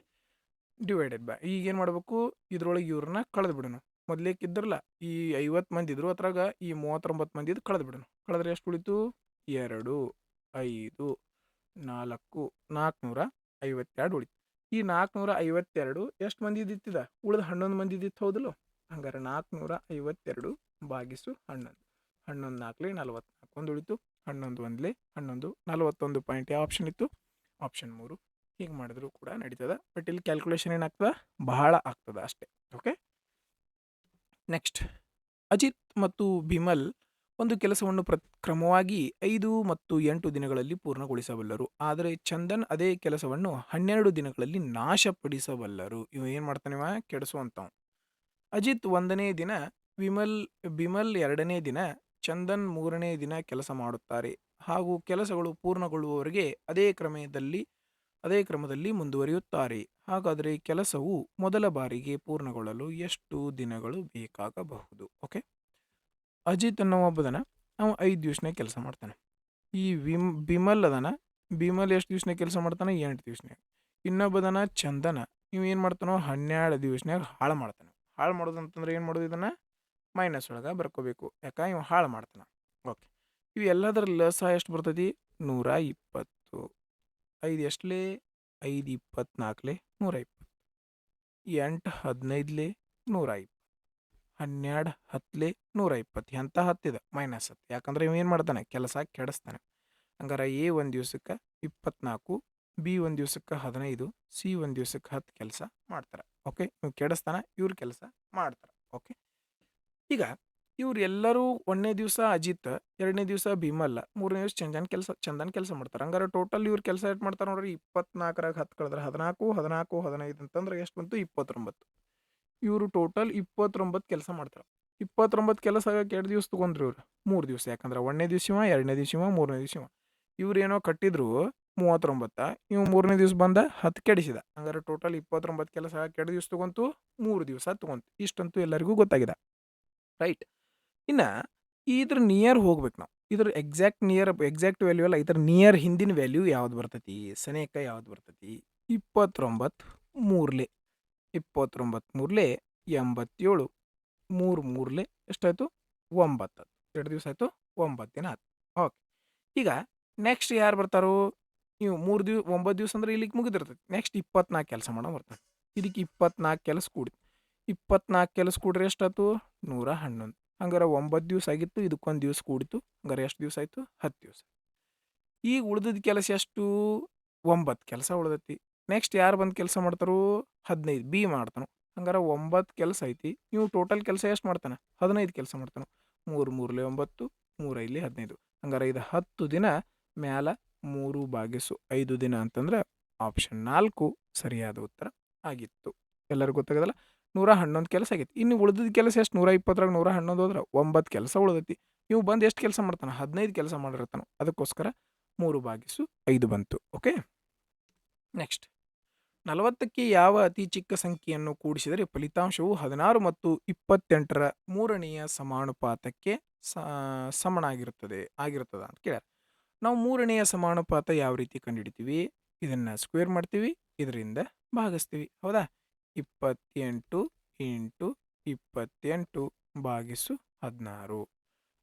ಡಿವೈಡೆಡ್ ಬೈ, ಈಗ ಏನು ಮಾಡಬೇಕು, ಇದ್ರೊಳಗೆ ಇವ್ರನ್ನ ಕಳೆದು ಬಿಡೋಣ. ಮೊದಲೇಕ್ಕೆ ಇದ್ರಲ್ಲ ಈ 50 ಮಂದಿ ಇದ್ರು, ಅದ್ರಾಗ ಈ 39 ಮಂದಿದು ಕಳೆದು ಬಿಡೋಣ. ಕಳೆದ್ರೆ ಎಷ್ಟು ಉಳಿತು, 2 5 4 452 ಉಳಿತು. ಈ 452 ಎಷ್ಟು ಮಂದಿ ಇದ್ದಿತ್ತಿದ, ಉಳಿದ 11 ಮಂದಿ ಇದ್ದಿತ್ತು, ಹೌದಲ್ಲ? ಹಂಗಾರೆ 452 ಭಾಗಿಸು 11. 11 4 44, ಒಂದು ಉಳಿತು. 11 1 11, 41 ಪಾಯಿಂಟ್ ಯಾವ ಆಪ್ಷನ್ ಇತ್ತು, ಆಪ್ಷನ್ 3. ಹೀಗೆ ಮಾಡಿದ್ರು ಕೂಡ ನಡೀತದೆ. ಬಟ್ ಇಲ್ಲಿ ಕ್ಯಾಲ್ಕುಲೇಷನ್ ಏನಾಗ್ತದೆ, ಬಹಳ ಆಗ್ತದೆ ಅಷ್ಟೇ. ಓಕೆ, ನೆಕ್ಸ್ಟ್, ಅಜಿತ್ ಮತ್ತು ಬಿಮಲ್ ಒಂದು ಕೆಲಸವನ್ನು ಕ್ರಮವಾಗಿ 5 ಮತ್ತು 8 ದಿನಗಳಲ್ಲಿ ಪೂರ್ಣಗೊಳಿಸಬಲ್ಲರು. ಆದರೆ ಚಂದನ್ ಅದೇ ಕೆಲಸವನ್ನು 12 ದಿನಗಳಲ್ಲಿ ನಾಶಪಡಿಸಬಲ್ಲರು. ಇವ ಏನು ಮಾಡ್ತಾನೆ, ಇವ ಕೆಡಿಸುವಂಥವ್. ಅಜಿತ್ 1ನೇ ದಿನ, ಬಿಮಲ್ 2ನೇ ದಿನ, ಚಂದನ್ 3ನೇ ದಿನ ಕೆಲಸ ಮಾಡುತ್ತಾರೆ. ಹಾಗೂ ಕೆಲಸಗಳು ಪೂರ್ಣಗೊಳ್ಳುವವರೆಗೆ ಅದೇ ಕ್ರಮದಲ್ಲಿ ಮುಂದುವರಿಯುತ್ತಾರೆ. ಹಾಗಾದರೆ ಕೆಲಸವು ಮೊದಲ ಬಾರಿಗೆ ಪೂರ್ಣಗೊಳ್ಳಲು ಎಷ್ಟು ದಿನಗಳು ಬೇಕಾಗಬಹುದು? ಓಕೆ, ಅಜಿತ್ ಅನ್ನೋ ಒಬ್ಬದನ, ಅವನು 5 ದಿವಸನಾಗ ಕೆಲಸ ಮಾಡ್ತಾನೆ. ಈ ಬಿಮಲ್ ಅದನ, ಬಿಮಲ್ ಎಷ್ಟು ದಿವಸನಾಗ ಕೆಲಸ ಮಾಡ್ತಾನೆ, 8 ದಿವಸನಾಗ. ಇನ್ನೊಬ್ಬದನ ಚಂದನ, ಇವು ಏನು ಮಾಡ್ತಾನೋ 12 ದಿವಸನಾಗ ಹಾಳು ಮಾಡ್ತಾನೆ. ಹಾಳು ಮಾಡೋದು ಅಂತಂದ್ರೆ ಏನು ಮಾಡೋದು, ಇದನ್ನು ಮೈನಸ್ ಒಳಗೆ ಬರ್ಕೋಬೇಕು, ಯಾಕೆ ಇವು ಹಾಳು ಮಾಡ್ತಾನೆ. ಓಕೆ, ಇವು ಎಲ್ಲದರ ಲಸ ಎಷ್ಟು ಬರ್ತೈತಿ, 120. 5 ಎಷ್ಟಲೇ, 5 24 120. 8 15 120. 12 10 120. ಎಂಥ 10 ಇದೆ, -10. ಯಾಕಂದ್ರೆ ಇವ ಏನು ಮಾಡ್ತಾನೆ, ಕೆಲಸ ಕೆಡಿಸ್ತಾನೆ. ಹಂಗಾರೆ ಎ ಒಂದು ದಿವ್ಸಕ್ಕೆ 24, ಬಿ ಒಂದು ದಿವ್ಸಕ್ಕೆ 15, ಸಿ ಒಂದು ದಿವ್ಸಕ್ಕೆ 10 ಕೆಲಸ ಮಾಡ್ತಾರೆ. ಓಕೆ, ಇವು ಕೆಡಿಸ್ತಾನೆ, ಇವ್ರು ಕೆಲಸ ಮಾಡ್ತಾರೆ. ಓಕೆ, ಈಗ ಇವ್ರು ಎಲ್ಲರೂ 1ನೇ ದಿವಸ ಅಜಿತ್, 2ನೇ ದಿವಸ ಬಿಮಲ್, 3ನೇ ದಿವಸ ಚಂದನ್ ಕೆಲಸ ಮಾಡ್ತಾರೆ. ಹಂಗಾರೆ ಟೋಟಲ್ ಇವ್ರು ಕೆಲಸ ಎಷ್ಟು ಮಾಡ್ತಾರೆ ನೋಡ್ರಿ, 24ರಾಗ 10 ಕಳೆದ್ರೆ 14, 14 15 ಅಂತಂದ್ರೆ ಎಷ್ಟು ಬಂತು, 29. ಇವರು ಟೋಟಲ್ 29 ಕೆಲಸ ಮಾಡ್ತಾರೆ. 29 ಕೆಲಸ ಆಗಕ್ಕೆ 2 ದಿವಸ ತೊಗೊಂಡ್ರು ಇವ್ರು, 3 ದಿವಸ. ಯಾಕಂದ್ರೆ 1ನೇ ದಿವಸ ಇವ, 2ನೇ ದಿವಸ ಇವ, 3ನೇ ದಿವಸ ಇವ. ಇವ್ರು ಏನೋ ಕಟ್ಟಿದ್ರು 39, ಇವು 3ನೇ ದಿವಸ ಬಂದ 10 ಕೆಡಿಸಿದ. ಹಂಗಾರೆ ಟೋಟಲ್ 29 ಕೆಲಸ ಆಗಕ್ಕೆ 2 ದಿವಸ ತೊಗೊಂತು, 3 ದಿವಸ ತೊಗೊಂತು. ಇಷ್ಟಂತೂ ಎಲ್ಲರಿಗೂ ಗೊತ್ತಾಗಿದೆ, ರೈಟ್? ಇನ್ನು ಇದ್ರ ನಿಯರ್ ಹೋಗ್ಬೇಕು ನಾವು. ಇದ್ರ ಎಕ್ಸಾಕ್ಟ್ ವ್ಯಾಲ್ಯೂ ಅಲ್ಲ, ಇದ್ರ ನಿಯರ್ ಹಿಂದಿನ ವ್ಯಾಲ್ಯೂ ಯಾವ್ದು ಬರ್ತೈತಿ, ಸನೇಕ ಯಾವ್ದು ಬರ್ತೈತಿ? 29 3 29 3 87, 3 3 ಎಷ್ಟಾಯಿತು, 9. 2 ದಿವಸ ಆಯಿತು, 9 ದಿನ ಆಯ್ತು. ಓಕೆ, ಈಗ ನೆಕ್ಸ್ಟ್ ಯಾರು ಬರ್ತಾರೋ, ನೀವು 9 ದಿವಸ ಅಂದ್ರೆ ಇಲ್ಲಿಗೆ ಮುಗಿದಿರ್ತೈತಿ. ನೆಕ್ಸ್ಟ್ 24 ಕೆಲಸ ಮಾಡೋ ಬರ್ತಾರೆ. ಇದಕ್ಕೆ 24 ಕೆಲಸ ಕೂಡಿ 24 ಕೆಲಸ ಕೂಡ್ರಿ ಎಷ್ಟಾಯ್ತು 111. ಹಂಗಾರೆ 9 ದಿವಸ ಆಗಿತ್ತು, ಇದಕ್ಕೊಂದು ದಿವಸ ಕೂಡಿತು. ಹಂಗಾರೆ ಎಷ್ಟು ದಿವಸ ಆಯಿತು 10 ದಿವಸ. ಈಗ ಉಳಿದಿದ್ದ ಕೆಲಸ ಎಷ್ಟು 9 ಕೆಲಸ ಉಳ್ದೈತಿ. ನೆಕ್ಸ್ಟ್ ಯಾರು ಬಂದು ಕೆಲಸ ಮಾಡ್ತಾರೋ 15 ಬಿ ಮಾಡ್ತಾನೆ. ಹಂಗಾರೆ 9 ಕೆಲಸ ಐತಿ. ನೀವು ಟೋಟಲ್ ಕೆಲಸ ಎಷ್ಟು ಮಾಡ್ತಾನೆ 15 ಕೆಲಸ ಮಾಡ್ತಾನೆ. 3 3 9 3 5 15. ಹಂಗಾರೆ ಇದು 10 ದಿನ ಮ್ಯಾಲ 3/5 ದಿನ ಅಂತಂದ್ರೆ ಆಪ್ಷನ್ 4 ಸರಿಯಾದ ಉತ್ತರ ಆಗಿತ್ತು. ಎಲ್ಲರಿಗೂ ಗೊತ್ತಾಗದಲ್ಲ. 111 ಕೆಲಸ ಆಗೈತಿ. ಇನ್ನು ಉಳಿದಿದ್ದ ಕೆಲಸ ಎಷ್ಟು 120ರಾಗ 111 ಹೋದ್ರೆ 9 ಕೆಲಸ ಉಳ್ದೈತಿ. ನೀವು ಬಂದು ಎಷ್ಟು ಕೆಲಸ ಮಾಡ್ತಾನೆ 15 ಕೆಲಸ ಮಾಡಿರ್ತಾನೆ. ಅದಕ್ಕೋಸ್ಕರ 3/5 ಬಂತು. ಓಕೆ, ನೆಕ್ಸ್ಟ್ 40ಕ್ಕೆ ಯಾವ ಅತಿ ಚಿಕ್ಕ ಸಂಖ್ಯೆಯನ್ನು ಕೂಡಿಸಿದರೆ ಫಲಿತಾಂಶವು 16 ಮತ್ತು 28ರ ಮೂರನೆಯ ಸಮಾನುಪಾತಕ್ಕೆ ಸಮನಾಗಿರುತ್ತದೆ ಅಂತ ಕೇಳ್ಯಾರ. ನಾವು ಮೂರನೆಯ ಸಮಾನುಪಾತ ಯಾವ ರೀತಿ ಕಂಡುಹಿಡಿತೀವಿ? ಇದನ್ನು ಸ್ಕ್ವೇರ್ ಮಾಡ್ತೀವಿ, ಇದರಿಂದ ಭಾಗಿಸ್ತೀವಿ. ಹೌದಾ? 28 ಇಂಟು 28 ಭಾಗಿಸು 16.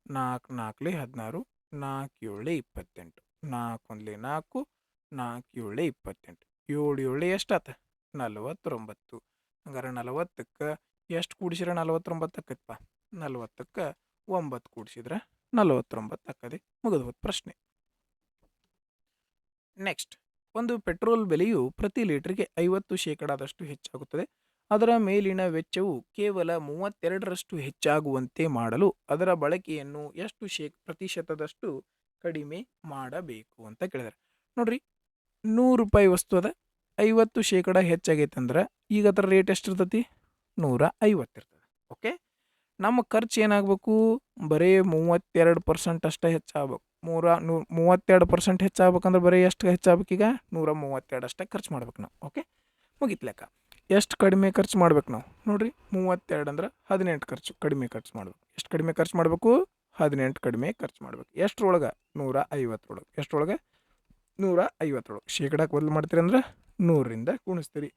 4 4 16, 4 7 28, 4 1 4, 4 7 28, 7 7 ಎಷ್ಟಾತ 49. ಹಂಗಾರೆ 40ಕ್ಕೆ ಎಷ್ಟು ಕೂಡಿಸಿದ್ರೆ 49 ಆಕೈತಪ್ಪ? 40ಕ್ಕೆ 9 ಕೂಡಿಸಿದ್ರೆ 49 ಆಕದೆ. ಮುಗಿದು ಪ್ರಶ್ನೆ. ನೆಕ್ಸ್ಟ್, ಒಂದು ಪೆಟ್ರೋಲ್ ಬೆಲೆಯು ಪ್ರತಿ ಲೀಟರ್ಗೆ 50% ಹೆಚ್ಚಾಗುತ್ತದೆ. ಅದರ ಮೇಲಿನ ವೆಚ್ಚವು ಕೇವಲ 32ರಷ್ಟು ಹೆಚ್ಚಾಗುವಂತೆ ಮಾಡಲು ಅದರ ಬಳಕೆಯನ್ನು ಎಷ್ಟು ಪ್ರತಿಶತದಷ್ಟು ಕಡಿಮೆ ಮಾಡಬೇಕು ಅಂತ ಕೇಳಿದಾರೆ. ನೋಡ್ರಿ, 100 ರೂಪಾಯಿ ವಸ್ತು ಅದ, 50% ಹೆಚ್ಚಾಗೈತೆ ಅಂದ್ರೆ ಈಗ ಅದರ ರೇಟ್ ಎಷ್ಟಿರ್ತೈತಿ 150 ಇರ್ತದೆ. ಓಕೆ, ನಮ್ಮ ಖರ್ಚು ಏನಾಗಬೇಕು? ಬರೀ 32% ಅಷ್ಟೇ ಹೆಚ್ಚಾಗಬೇಕು. 32% ಹೆಚ್ಚಾಗಬೇಕಂದ್ರೆ ಬರೀ ಎಷ್ಟು ಹೆಚ್ಚಾಗಬೇಕು? ಈಗ 132 ಅಷ್ಟೇ ಖರ್ಚು ಮಾಡ್ಬೇಕು ನಾವು. ಓಕೆ, ಮುಗಿತ್ ಲೆಕ್ಕ. ಎಷ್ಟು ಕಡಿಮೆ ಖರ್ಚು ಮಾಡ್ಬೇಕು ನಾವು? ನೋಡ್ರಿ, 32 ಅಂದ್ರೆ 18 ಕಡಿಮೆ ಖರ್ಚು ಮಾಡ್ಬೇಕು. ಎಷ್ಟು ಕಡಿಮೆ ಖರ್ಚು ಮಾಡಬೇಕು? 18 ಕಡಿಮೆ ಖರ್ಚು ಮಾಡ್ಬೇಕು. ಎಷ್ಟ್ರೊಳಗೆ? 150ರೊಳಗೆ. ಎಷ್ಟ್ರೊಳಗೆ? 150ರೊಳಗೆ. ಶೇಕಡಾಕ್ಕೆ ಬದಲು ಮಾಡ್ತೀರಿ ಅಂದ್ರೆ 100ರಿಂದ ಗುಣಿಸ್ತೀರಿ.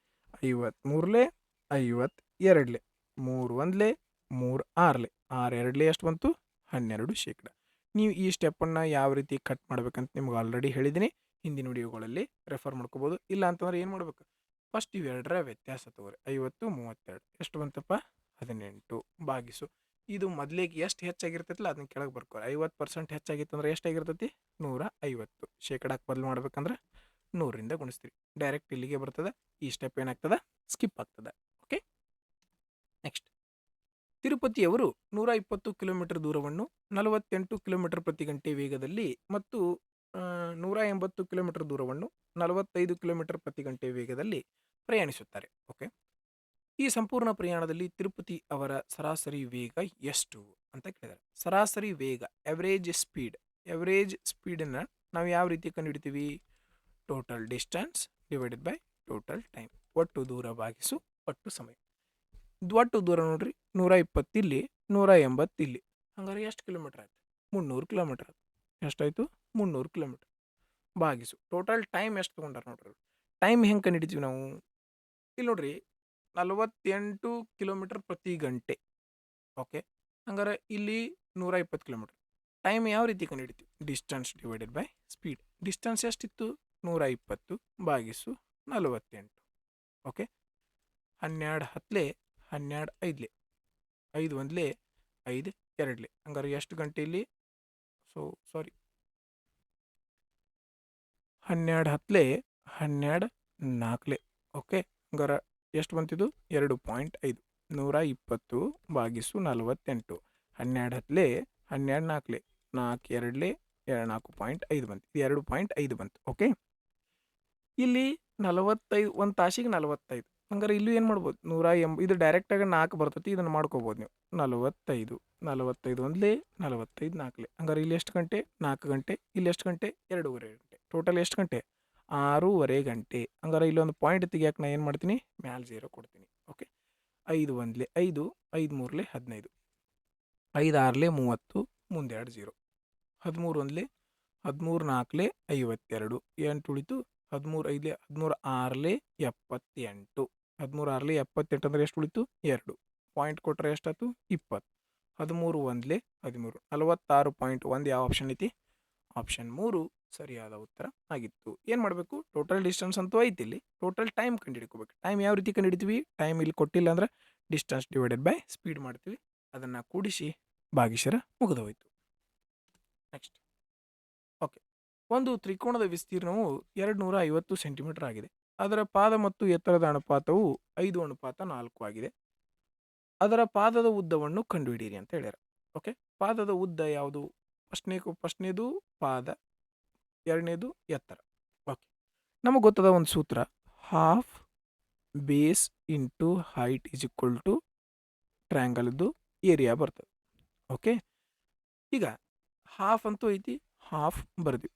53 52 3 1 3 6 6 2 ಎಷ್ಟು ಬಂತು? 12%. ನೀವು ಈ ಸ್ಟೆಪ್ಪನ್ನು ಯಾವ ರೀತಿ ಕಟ್ ಮಾಡ್ಬೇಕಂತ ನಿಮ್ಗೆ ಆಲ್ರೆಡಿ ಹೇಳಿದ್ದೀನಿ. ಹಿಂದಿನ ವಿಡಿಯೋಗಳಲ್ಲಿ ರೆಫರ್ ಮಾಡ್ಕೋಬೋದು. ಇಲ್ಲ ಅಂತಂದ್ರೆ ಏನು ಮಾಡ್ಬೇಕು? ಫಸ್ಟ್ ಇವೆರಡರ ವ್ಯತ್ಯಾಸ ತಗೋರಿ. 50 32 ಎಷ್ಟು ಬಂತಪ್ಪ? 18 ಭಾಗಿಸು. ಇದು ಮೊದಲಿಗೆ ಎಷ್ಟು ಹೆಚ್ಚಾಗಿರ್ತೈತಿಲ್ಲ ಅದನ್ನ ಕೆಳಗೆ ಬರ್ಕೋರಿ. 50% ಹೆಚ್ಚಾಗಿತ್ತು ಅಂದ್ರೆ ಎಷ್ಟಾಗಿರ್ತೈತಿ? 150. ಶೇಕಡಾಕ್ಕೆ ಬದಲು ಮಾಡ್ಬೇಕಂದ್ರೆ 100ರಿಂದ ಗುಣಿಸ್ತೀರಿ. ಡೈರೆಕ್ಟ್ ಇಲ್ಲಿಗೆ ಬರ್ತದೆ. ಈ ಸ್ಟೆಪ್ ಏನಾಗ್ತದೆ? ಸ್ಕಿಪ್ ಆಗ್ತದೆ. ಓಕೆ, ನೆಕ್ಸ್ಟ್, ತಿರುಪತಿಯವರು 120 ಕಿಲೋಮೀಟರ್ ದೂರವನ್ನು 48 ಕಿಲೋಮೀಟರ್ ಪ್ರತಿ ಗಂಟೆ ವೇಗದಲ್ಲಿ ಮತ್ತು 180 ಕಿಲೋಮೀಟರ್ ದೂರವನ್ನು 45 ಕಿಲೋಮೀಟರ್ ಪ್ರತಿ ಗಂಟೆ ವೇಗದಲ್ಲಿ ಪ್ರಯಾಣಿಸುತ್ತಾರೆ. ಓಕೆ, ಈ ಸಂಪೂರ್ಣ ಪ್ರಯಾಣದಲ್ಲಿ ತಿರುಪತಿ ಅವರ ಸರಾಸರಿ ವೇಗ ಎಷ್ಟು ಅಂತ ಕೇಳಿದ್ದಾರೆ. ಸರಾಸರಿ ವೇಗ, ಎವರೇಜ್ ಸ್ಪೀಡನ್ನು ನಾವು ಯಾವ ರೀತಿ ಕಂಡುಹಿಡಿತೀವಿ? Total distance divided by total time. ಒಟ್ಟು ದೂರ ಭಾಗಿಸು ಒಟ್ಟು ಸಮಯ. ಒಟ್ಟು ದೂರ ನೋಡ್ರಿ, 120 ಇಲ್ಲಿ, 180 ಇಲ್ಲಿ. ಹಂಗಾರೆ ಎಷ್ಟು ಕಿಲೋಮೀಟರ್ ಆಯ್ತು? 300 ಕಿಲೋಮೀಟರ್ ಆಯ್ತು. ಎಷ್ಟಾಯ್ತು? 300 ಕಿಲೋಮೀಟರ್ ಭಾಗಿಸು ಟೋಟಲ್ ಟೈಮ್ ಎಷ್ಟು ತೊಗೊಂಡಾರ ನೋಡ್ರಿ. ಟೈಮ್ ಹೆಂಗೆ ಕಂಡುಹಿಡಿತೀವಿ ನಾವು? ಇಲ್ಲಿ ನೋಡ್ರಿ, 48 ಕಿಲೋಮೀಟರ್ ಪ್ರತಿ ಗಂಟೆ. ಓಕೆ, ಹಂಗಾರೆ ಇಲ್ಲಿ 120 ಕಿಲೋಮೀಟರ್. ಟೈಮ್ ಯಾವ ರೀತಿ ಕಂಡುಹಿಡಿತೀವಿ? Distance divided by speed. Distance ಎಷ್ಟಿತ್ತು? 120 ಭಾಗಿಸು 48. ಓಕೆ, 12 10 12 5 5 1 5 2. ಹಂಗಾರೆ ಎಷ್ಟು ಗಂಟೆ ಇಲ್ಲಿ? 12 10 12 4. ಓಕೆ, ಹಂಗಾರೆ ಎಷ್ಟು ಬಂತಿದ್ದು? 2.5. 120 ಭಾಗಿಸು 48. 12 10 12 4 4 2 4.5 ಬಂತು. 2.5 ಬಂತು. ಓಕೆ, ಇಲ್ಲಿ 45 ಒಂದು ತಾಸಿಗೆ 45. ಹಂಗಾರೆ ಇಲ್ಲೂ ಏನು ಮಾಡ್ಬೋದು? 180. ಇದು ಡೈರೆಕ್ಟಾಗಿ 4 ಬರ್ತೈತಿ, ಇದನ್ನು ಮಾಡ್ಕೋಬೋದು ನೀವು. 45 45 1 45 4. ಹಂಗಾರೆ ಇಲ್ಲಿ ಎಷ್ಟು ಗಂಟೆ? 4 ಗಂಟೆ. ಇಲ್ಲಿ ಎಷ್ಟು ಗಂಟೆ? 2.5 ಗಂಟೆ. ಟೋಟಲ್ ಎಷ್ಟು ಗಂಟೆ? 6.5 ಗಂಟೆ. ಹಂಗಾರೆ ಇಲ್ಲೊಂದು ಪಾಯಿಂಟ್ ತೆಗಿಯಾಕೆ ನಾನು ಏನು ಮಾಡ್ತೀನಿ? ಮ್ಯಾಲೆ 0 ಕೊಡ್ತೀನಿ. ಓಕೆ, 5 1 5 5 3 15 5 6 30 ಮುಂದೆ 2 0. 13 1 13 4 52. 8 ಉಳಿತು. 13 5 13 6 78. 13 6 78 ಅಂದರೆ ಎಷ್ಟು ಉಳಿತು? 2 ಪಾಯಿಂಟ್ ಕೊಟ್ಟರೆ ಎಷ್ಟಾಯ್ತು? 20. 13 1 13. 46.1 ಯಾವ ಆಪ್ಷನ್ ಐತಿ? ಆಪ್ಷನ್ 3 ಸರಿಯಾದ ಉತ್ತರ ಆಗಿತ್ತು. ಏನು ಮಾಡಬೇಕು? ಟೋಟಲ್ ಡಿಸ್ಟೆನ್ಸ್ ಅಂತೂ ಐತಿ. ಇಲ್ಲಿ ಟೋಟಲ್ ಟೈಮ್ ಕಂಡುಹಿಡ್ಕೋಬೇಕು. ಟೈಮ್ ಯಾವ ರೀತಿ ಕಂಡುಹಿಡಿತೀವಿ? ಟೈಮ್ ಇಲ್ಲಿ ಕೊಟ್ಟಿಲ್ಲ ಅಂದ್ರೆ ಡಿಸ್ಟೆನ್ಸ್ ಡಿವೈಡೆಡ್ ಬೈ ಸ್ಪೀಡ್ ಮಾಡ್ತೀವಿ, ಅದನ್ನು ಕೂಡಿಸಿ ಭಾಗಿಸರ ಮುಗಿದೋಯ್ತು. ನೆಕ್ಸ್ಟ್ ಓಕೆ, ಒಂದು ತ್ರಿಕೋಣದ ವಿಸ್ತೀರ್ಣವು 250 ಸೆಂಟಿಮೀಟರ್ ಆಗಿದೆ. ಅದರ ಪಾದ ಮತ್ತು ಎತ್ತರದ ಅನುಪಾತವು 5:4 ಆಗಿದೆ. ಅದರ ಪಾದದ ಉದ್ದವನ್ನು ಕಂಡುಹಿಡಿಯಿರಿ ಅಂತ ಹೇಳ್ಯಾರ. ಓಕೆ, ಪಾದದ ಉದ್ದ ಯಾವುದು? ಫಸ್ಟ್ನೇದು ಪಾದ, ಎರಡನೇದು ಎತ್ತರ. ಓಕೆ, ನಮಗೆ ಗೊತ್ತದ ಒಂದು ಸೂತ್ರ, half base into height is equal to ಟ್ರಯಾಂಗಲ್ದು ಏರಿಯಾ ಬರ್ತದೆ. ಓಕೆ, ಈಗ ಹಾಫ್ ಅಂತೂ ಐತಿ, ಹಾಫ್ ಬರ್ತೀವಿ.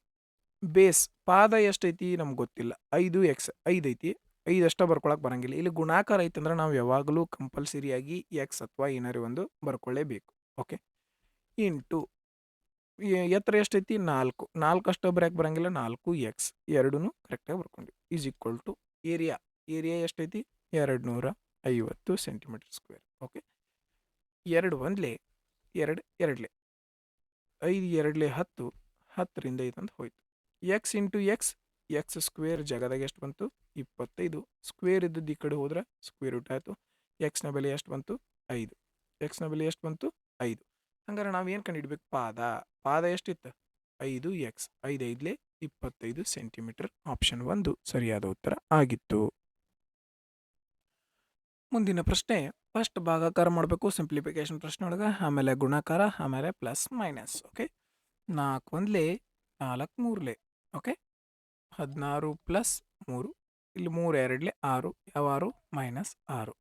ಬೇಸ್ ಪಾದ ಎಷ್ಟೈತಿ ನಮ್ಗೆ ಗೊತ್ತಿಲ್ಲ, 5x 5 ಐತಿ, 5 ಅಷ್ಟ ಬರ್ಕೊಳಕ್ಕೆ ಬರಂಗಿಲ್ಲ. ಇಲ್ಲಿ ಗುಣಾಕಾರ ಐತಂದ್ರೆ ನಾವು ಯಾವಾಗಲೂ ಕಂಪಲ್ಸರಿಯಾಗಿ ಎಕ್ಸ್ ಅಥವಾ ಏನಾರು ಒಂದು ಬರ್ಕೊಳ್ಳೇಬೇಕು. ಓಕೆ, ಇಂಟು ಎತ್ತರ ಎಷ್ಟೈತಿ 4, 4 ಅಷ್ಟ ಬರೋಕ್ಕೆ ಬರಂಗಿಲ್ಲ, 4x ಎರಡೂ ಕರೆಕ್ಟಾಗಿ ಬರ್ಕೊಂಡ್ವಿ. ಈಸ್ ಈಕ್ವಲ್ ಟು ಏರಿಯಾ ಎಷ್ಟೈತಿ 250 ಸೆಂಟಿಮೀಟರ್ ಸ್ಕ್ವೇರ್. ಓಕೆ, 2 ಒಂದ್ಲೆ 2 ಎರಡ್ಲೆ 5 ಎರಡ್ಲೆ 10, 10ರಿಂದ 5 ಅಂತ ಹೋಯ್ತು. ಎಕ್ಸ್ ಇಂಟು ಎಕ್ಸ್ ಸ್ಕ್ವೇರ್ ಜಾಗದಾಗ ಎಷ್ಟು ಬಂತು 25. ಸ್ಕ್ವೇರ್ ಇದ್ದದ್ದು ಈ ಕಡೆ ಹೋದ್ರೆ ಸ್ಕ್ವೇರ್ ರೂಟ್ ಆಯಿತು. ಎಕ್ಸ್ನ ಬೆಲೆ ಎಷ್ಟು ಬಂತು 5. ಎಕ್ಸ್ನ ಬೆಲೆ ಎಷ್ಟು ಬಂತು 5. ಹಂಗಾರೆ ನಾವು ಏನು ಕಂಡುಹಿಡ್ಬೇಕು? ಪಾದ ಎಷ್ಟಿತ್ತು 5x, 5 5ಲೆ 25 ಸೆಂಟಿಮೀಟರ್. ಆಪ್ಷನ್ 1 ಸರಿಯಾದ ಉತ್ತರ ಆಗಿತ್ತು. ಮುಂದಿನ ಪ್ರಶ್ನೆ, ಫಸ್ಟ್ ಭಾಗಾಕಾರ ಮಾಡಬೇಕು ಸಿಂಪ್ಲಿಫಿಕೇಶನ್ ಪ್ರಶ್ನೆ ಒಳಗೆ, ಆಮೇಲೆ ಗುಣಾಕಾರ, ಆಮೇಲೆ ಪ್ಲಸ್ ಮೈನಸ್. ಓಕೆ, 4 ಒಂದ್ಲೆ 4 ಮೂರ್ಲೆ. ಓಕೆ, 16 ಪ್ಲಸ್ 3, ಇಲ್ಲಿ 3 ಎರಡ್ಲೆ 6, ಯಾವ 6 -6.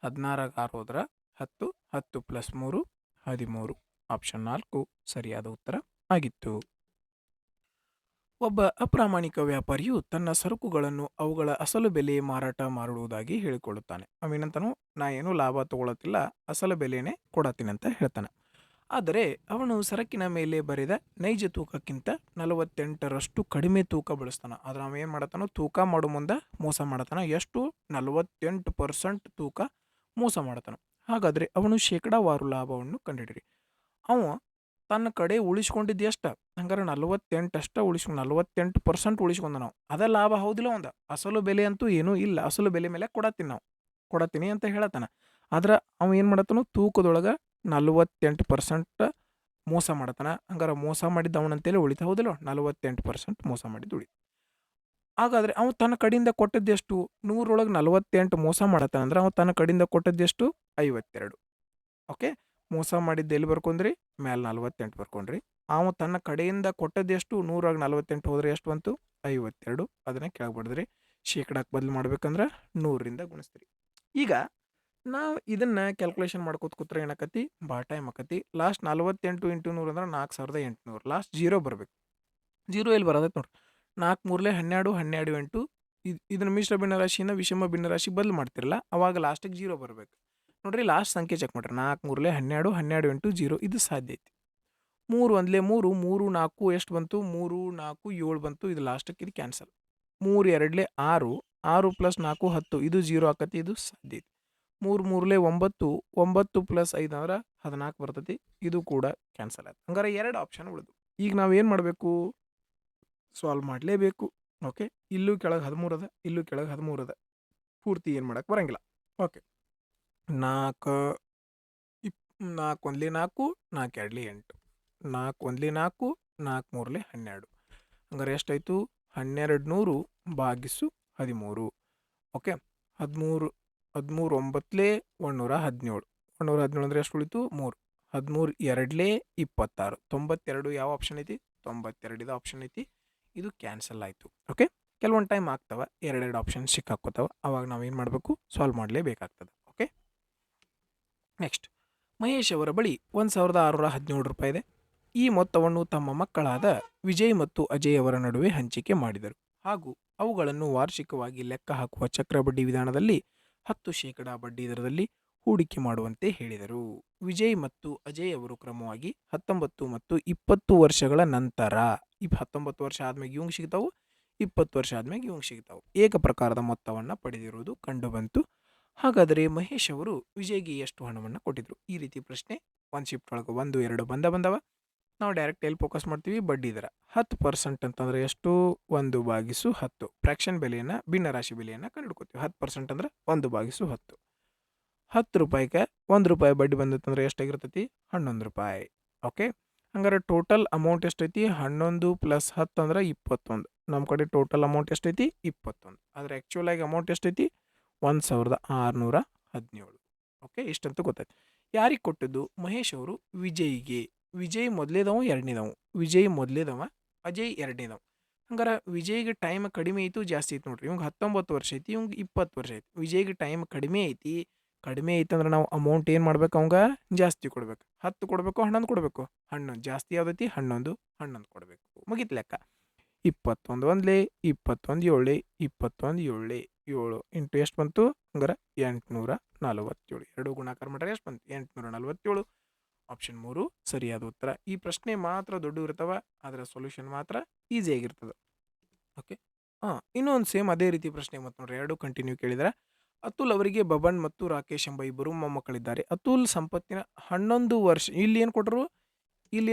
16 6 ಹೋದ್ರೆ 10, 10 ಪ್ಲಸ್ 3 13. ಆಪ್ಷನ್ 4 ಸರಿಯಾದ ಉತ್ತರ ಆಗಿತ್ತು. ಒಬ್ಬ ಅಪ್ರಾಮಾಣಿಕ ವ್ಯಾಪಾರಿಯು ತನ್ನ ಸರಕುಗಳನ್ನು ಅವುಗಳ ಅಸಲು ಬೆಲೆ ಮಾರಾಟ ಮಾಡುವುದಾಗಿ ಹೇಳಿಕೊಳ್ಳುತ್ತಾನೆ. ಅವೇನಂತನೂ, ನಾ ಏನೂ ಲಾಭ ತಗೊಳತ್ತಿಲ್ಲ, ಅಸಲು ಬೆಲೆನೇ ಕೊಡತ್ತೀನಿ ಅಂತ ಹೇಳ್ತಾನೆ. ಆದರೆ ಅವನು ಸರಕಿನ ಮೇಲೆ ಬರೆದ ನೈಜ ತೂಕಕ್ಕಿಂತ 48ರಷ್ಟು ಕಡಿಮೆ ತೂಕ ಬಳಸ್ತಾನೆ. ಆದ್ರೆ ಅವ ಏನು ಮಾಡತ್ತಾನೋ, ತೂಕ ಮಾಡೋ ಮುಂದೆ ಮೋಸ ಮಾಡತಾನ. ಎಷ್ಟು? 48% ತೂಕ ಮೋಸ ಮಾಡತಾನ. ಹಾಗಾದರೆ ಅವನು ಶೇಕಡಾವಾರು ಲಾಭವನ್ನು ಕಂಡುಹಿಡಿರಿ. ಅವ ತನ್ನ ಕಡೆ ಉಳಿಸ್ಕೊಂಡಿದ್ದು ಎಷ್ಟು? ಹಂಗಾರೆ 48 ಅಷ್ಟ 48% ಉಳಿಸ್ಕೊಂಡ. ನಾವು ಅದ ಲಾಭ ಹೌದಿಲ್ಲ. ಒಂದು ಅಸಲು ಬೆಲೆ ಅಂತೂ ಏನೂ ಇಲ್ಲ, ಅಸಲು ಬೆಲೆ ಮೇಲೆ ಕೊಡತ್ತೀನಿ ಅಂತ ಹೇಳತ್ತಾನ. ಆದ್ರೆ ಅವ ಏನು ಮಾಡತ್ತಾನೋ, ತೂಕದೊಳಗೆ 48% ಮೋಸ ಮಾಡತಾನ. ಹಂಗಾರೆ ಮೋಸ ಮಾಡಿದ್ದು ಅವನಂತೇಳಿ ಉಳಿತ, ಹೌದಿಲ್ಲ? 48% ಮೋಸ ಮಾಡಿದ್ದು ಉಳಿತು. ಹಾಗಾದರೆ ಅವನು ತನ್ನ ಕಡೆಯಿಂದ ಕೊಟ್ಟದ್ದೆಷ್ಟು? 100ರೊಳಗೆ 48 ಮೋಸ ಮಾಡತ್ತಾನ ಅಂದ್ರೆ ಅವನು ತನ್ನ ಕಡೆಯಿಂದ ಕೊಟ್ಟದ್ದೆಷ್ಟು? 52. ಓಕೆ, ಮೋಸ ಮಾಡಿದ್ದು ಎಲ್ಲಿ ಬರ್ಕೊಂಡ್ರಿ? ಮೇಲೆ 48 ಬರ್ಕೊಂಡ್ರಿ. ಅವನು ತನ್ನ ಕಡೆಯಿಂದ ಕೊಟ್ಟದ್ದೆಷ್ಟು? 100ರಾಗ 48 ಹೋದ್ರೆ ಎಷ್ಟು ಬಂತು? 52. ಅದನ್ನ ಕೆಳಗೆ ಬಡಿದ್ರಿ. ಶೇಕಡಾಕ್ಕೆ ಬದಲು ಮಾಡ್ಬೇಕಂದ್ರೆ 100ರಿಂದ ಗುಣಿಸ್ತೀರಿ. ಈಗ ನಾವು ಇದನ್ನ ಕ್ಯಾಲ್ಕುಲೇಷನ್ ಮಾಡ್ಕೋತ ಕೂತ್ರೆ ಏನಾಕತಿ? ಭಾಳ ಟೈಮ್ ಆಕತಿ. ಲಾಸ್ಟ್ 48 ಇಂಟು 100 ಅಂದ್ರೆ 4800. ಲಾಸ್ಟ್ 0 ಬರಬೇಕು. 0 ಎಲ್ಲಿ ಬರೋದೈತೆ ನೋಡ್ರಿ. 4 ಮೂರಲೆ 12, 12 8. ಇದನ್ನ ಮಿಶ್ರ ಭಿನ್ನರಾಶಿಯಿಂದ ವಿಷಮ ಭಿನ್ನರಾಶಿ ಬದಲು ಮಾಡ್ತಿರಲ್ಲ, ಅವಾಗ ಲಾಸ್ಟಿಗೆ 0 ಬರಬೇಕು ನೋಡ್ರಿ. ಲಾಸ್ಟ್ ಸಂಖ್ಯೆ ಚೆಕ್ ಮಾಡ್ರಿ. 4 ಮೂರಲೆ 12, 12 8 0. ಇದು ಸಾಧ್ಯ ಐತಿ. 3 ಒಂದ್ಲೆ 3, 3 4 ಎಷ್ಟು ಬಂತು? 3 4 7 ಬಂತು. ಇದು ಲಾಸ್ಟಕ್ಕೆ ಇದು ಕ್ಯಾನ್ಸಲ್. 3 ಎರಡ್ಲೆ 6, 6 ಪ್ಲಸ್ 4 10. ಇದು 0 ಆಕತಿ. ಇದು ಸಾಧ್ಯ ಐತಿ. 3 ಮೂರಲೆ 9, 9 ಪ್ಲಸ್ 5 ಅಂದ್ರೆ 14 ಬರ್ತೈತಿ. ಇದು ಕೂಡ ಕ್ಯಾನ್ಸಲ್ ಆಯ್ತು. ಹಂಗಾರೆ 2 ಆಪ್ಷನ್ ಉಳಿದು. ಈಗ ನಾವು ಏನು ಮಾಡಬೇಕು? ಸಾಲ್ವ್ ಮಾಡಲೇಬೇಕು. ಓಕೆ, ಇಲ್ಲೂ ಕೆಳಗೆ 13 ಅದ, ಇಲ್ಲೂ ಕೆಳಗೆ 13 ಅದ. ಪೂರ್ತಿ ಏನು ಮಾಡಕ್ಕೆ ಬರಂಗಿಲ್ಲ. ಓಕೆ, 4 ಒಂದ್ಲೆ 4, 4 ಎರಡ್ಲೆ 8, 4 ಒಂದ್ಲೆ 4, 4 ಮೂರಲೆ 12. ಹಂಗಾರೆ ಎಷ್ಟಾಯಿತು? 1200 ಭಾಗಿಸು 13. ಓಕೆ, 13 9ಲೆ 117. 117 ಅಂದರೆ ಎಷ್ಟು ಉಳಿತು? 3. 13 ಎರಡ್ಲೆ 26. 92 ಯಾವ ಆಪ್ಷನ್ ಐತಿ? 92 ಆಪ್ಷನ್ ಐತಿ. ಇದು ಕ್ಯಾನ್ಸಲ್ ಆಯಿತು. ಓಕೆ, ಕೆಲವೊಂದು ಟೈಮ್ ಆಗ್ತಾವ, 2 ಆಪ್ಷನ್ ಸಿಕ್ಕಾಕೋತಾವ. ಅವಾಗ ನಾವು ಏನು ಮಾಡಬೇಕು? ಸಾಲ್ವ್ ಮಾಡಲೇಬೇಕಾಗ್ತದೆ. ಓಕೆ, ನೆಕ್ಸ್ಟ್, ಮಹೇಶ್ ಅವರ ಬಳಿ 1617 ರೂಪಾಯಿ ಇದೆ. ಈ ಮೊತ್ತವನ್ನು ತಮ್ಮ ಮಕ್ಕಳಾದ ವಿಜಯ್ ಮತ್ತು ಅಜಯ್ ಅವರ ನಡುವೆ ಹಂಚಿಕೆ ಮಾಡಿದರು ಹಾಗೂ ಅವುಗಳನ್ನು ವಾರ್ಷಿಕವಾಗಿ ಲೆಕ್ಕ ಹಾಕುವ ಚಕ್ರಬಡ್ಡಿ ವಿಧಾನದಲ್ಲಿ 10% ಬಡ್ಡಿ ದರದಲ್ಲಿ ಹೂಡಿಕೆ ಮಾಡುವಂತೆ ಹೇಳಿದರು. ವಿಜಯ್ ಮತ್ತು ಅಜಯ್ ಅವರು ಕ್ರಮವಾಗಿ 19 ಮತ್ತು 20 ವರ್ಷಗಳ ನಂತರ 19 ವರ್ಷ ಆದ್ಮೇಲೆ ಇವಂಗೆ ಸಿಗ್ತಾವು, 20 ವರ್ಷ ಆದ್ಮೇಲೆ ಇವಂಗೆ ಸಿಗ್ತಾವು, ಏಕ ಪ್ರಕಾರದ ಮೊತ್ತವನ್ನು ಪಡೆದಿರುವುದು ಕಂಡುಬಂತು. ಹಾಗಾದರೆ ಮಹೇಶ್ ಅವರು ವಿಜಯ್ಗೆ ಎಷ್ಟು ಹಣವನ್ನು ಕೊಟ್ಟಿದ್ರು? ಈ ರೀತಿ ಪ್ರಶ್ನೆ ಒಂದು ಶಿಫ್ಟ್ ಒಳಗೆ 1 2 ಬಂದವ. ನಾವು ಡೈರೆಕ್ಟ್ ಎಲ್ಲಿ ಫೋಕಸ್ ಮಾಡ್ತೀವಿ? ಬಡ್ಡಿ ದರ. 10% ಅಂತಂದ್ರೆ ಎಷ್ಟು? 1/10. ಫ್ರ್ಯಾಕ್ಷನ್ ಬೆಲೆಯನ್ನು, ಭಿನ್ನರಾಶಿ ಬೆಲೆಯನ್ನು ಕಂಡುಹಿಡ್ಕೋತೀವಿ. 10% ಅಂದ್ರೆ 1/10. 10 ರೂಪಾಯಿಗೆ 1 ರೂಪಾಯಿ ಬಡ್ಡಿ ಬಂದಿತ್ತಂದ್ರೆ ಎಷ್ಟಾಗಿರ್ತೈತಿ 11 ರೂಪಾಯಿ. ಓಕೆ, ಹಂಗಾರೆ ಟೋಟಲ್ ಅಮೌಂಟ್ ಎಷ್ಟೈತಿ 11 + 10 ಅಂದ್ರೆ 21. ನಮ್ಮ ಕಡೆ ಟೋಟಲ್ ಅಮೌಂಟ್ ಎಷ್ಟೈತಿ 21. ಆದರೆ ಆ್ಯಕ್ಚುಲ್ ಆಗಿ ಅಮೌಂಟ್ ಎಷ್ಟೈತಿ 1617. ಓಕೆ, ಇಷ್ಟಂತೂ ಗೊತ್ತಾಯ್ತು. ಯಾರಿಗೆ ಕೊಟ್ಟಿದ್ದು ಮಹೇಶ್ ಅವರು ವಿಜಯ್ಗೆ. ವಿಜಯ್ ಮೊದಲೇದವ ಎರಡನೇದವ. ವಿಜಯ್ ಮೊದಲೇದವ, ಅಜಯ್ ಎರಡನೇದವ. ಹಂಗಾರೆ ವಿಜಯ್ಗೆ ಟೈಮ್ ಕಡಿಮೆ ಐತು ಜಾಸ್ತಿ ಐತಿ ನೋಡ್ರಿ. ಇವಂಗೆ 19 ವರ್ಷ ಐತಿ, ಇವಂಗೆ 20 ವರ್ಷ ಐತಿ. ವಿಜಯ್ಗೆ ಟೈಮ್ ಕಡಿಮೆ ಐತಿ. ಕಡಿಮೆ ಐತಂದ್ರೆ ನಾವು ಅಮೌಂಟ್ ಏನು ಮಾಡ್ಬೇಕು ಅವಂಗೆ ಜಾಸ್ತಿ ಕೊಡ್ಬೇಕು. 10 ಕೊಡಬೇಕು 11 ಕೊಡಬೇಕು. 11 ಜಾಸ್ತಿ ಯಾವ್ದೈತಿ 11 ಕೊಡಬೇಕು. ಮುಗೀತು ಲೆಕ್ಕ. 21 ಒಂದ್ಲೆ 21 ಏಳೆ 21 ಏಳೆ 7 ಇಂಟು ಎಷ್ಟು ಬಂತು ಹಂಗಾರೆ 847. ಎರಡು ಗುಣಾಕಾರ ಮಾಡ್ರೆ ಎಷ್ಟು ಬಂತು 847. ಆಪ್ಷನ್ 3 ಸರಿಯಾದ ಉತ್ತರ. ಈ ಪ್ರಶ್ನೆ ಮಾತ್ರ ದೊಡ್ಡ ಇರ್ತಾವ, ಅದರ ಸೊಲ್ಯೂಷನ್ ಮಾತ್ರ ಈಸಿ ಆಗಿರ್ತದೆ. ಓಕೆ, ಇನ್ನೊಂದು ಸೇಮ್ ಅದೇ ರೀತಿ ಪ್ರಶ್ನೆ ಮತ್ತು ನೋಡ್ರಿ, ಎರಡು ಕಂಟಿನ್ಯೂ ಕೇಳಿದರೆ ಅತುಲ್ ಅವರಿಗೆ ಬಬನ್ ಮತ್ತು ರಾಕೇಶ್ ಎಂಬ ಇಬ್ಬರು ಮೊಮ್ಮಕ್ಕಳಿದ್ದಾರೆ. ಅತುಲ್ ಸಂಪತ್ತಿನ 11 ವರ್ಷ ಇಲ್ಲಿ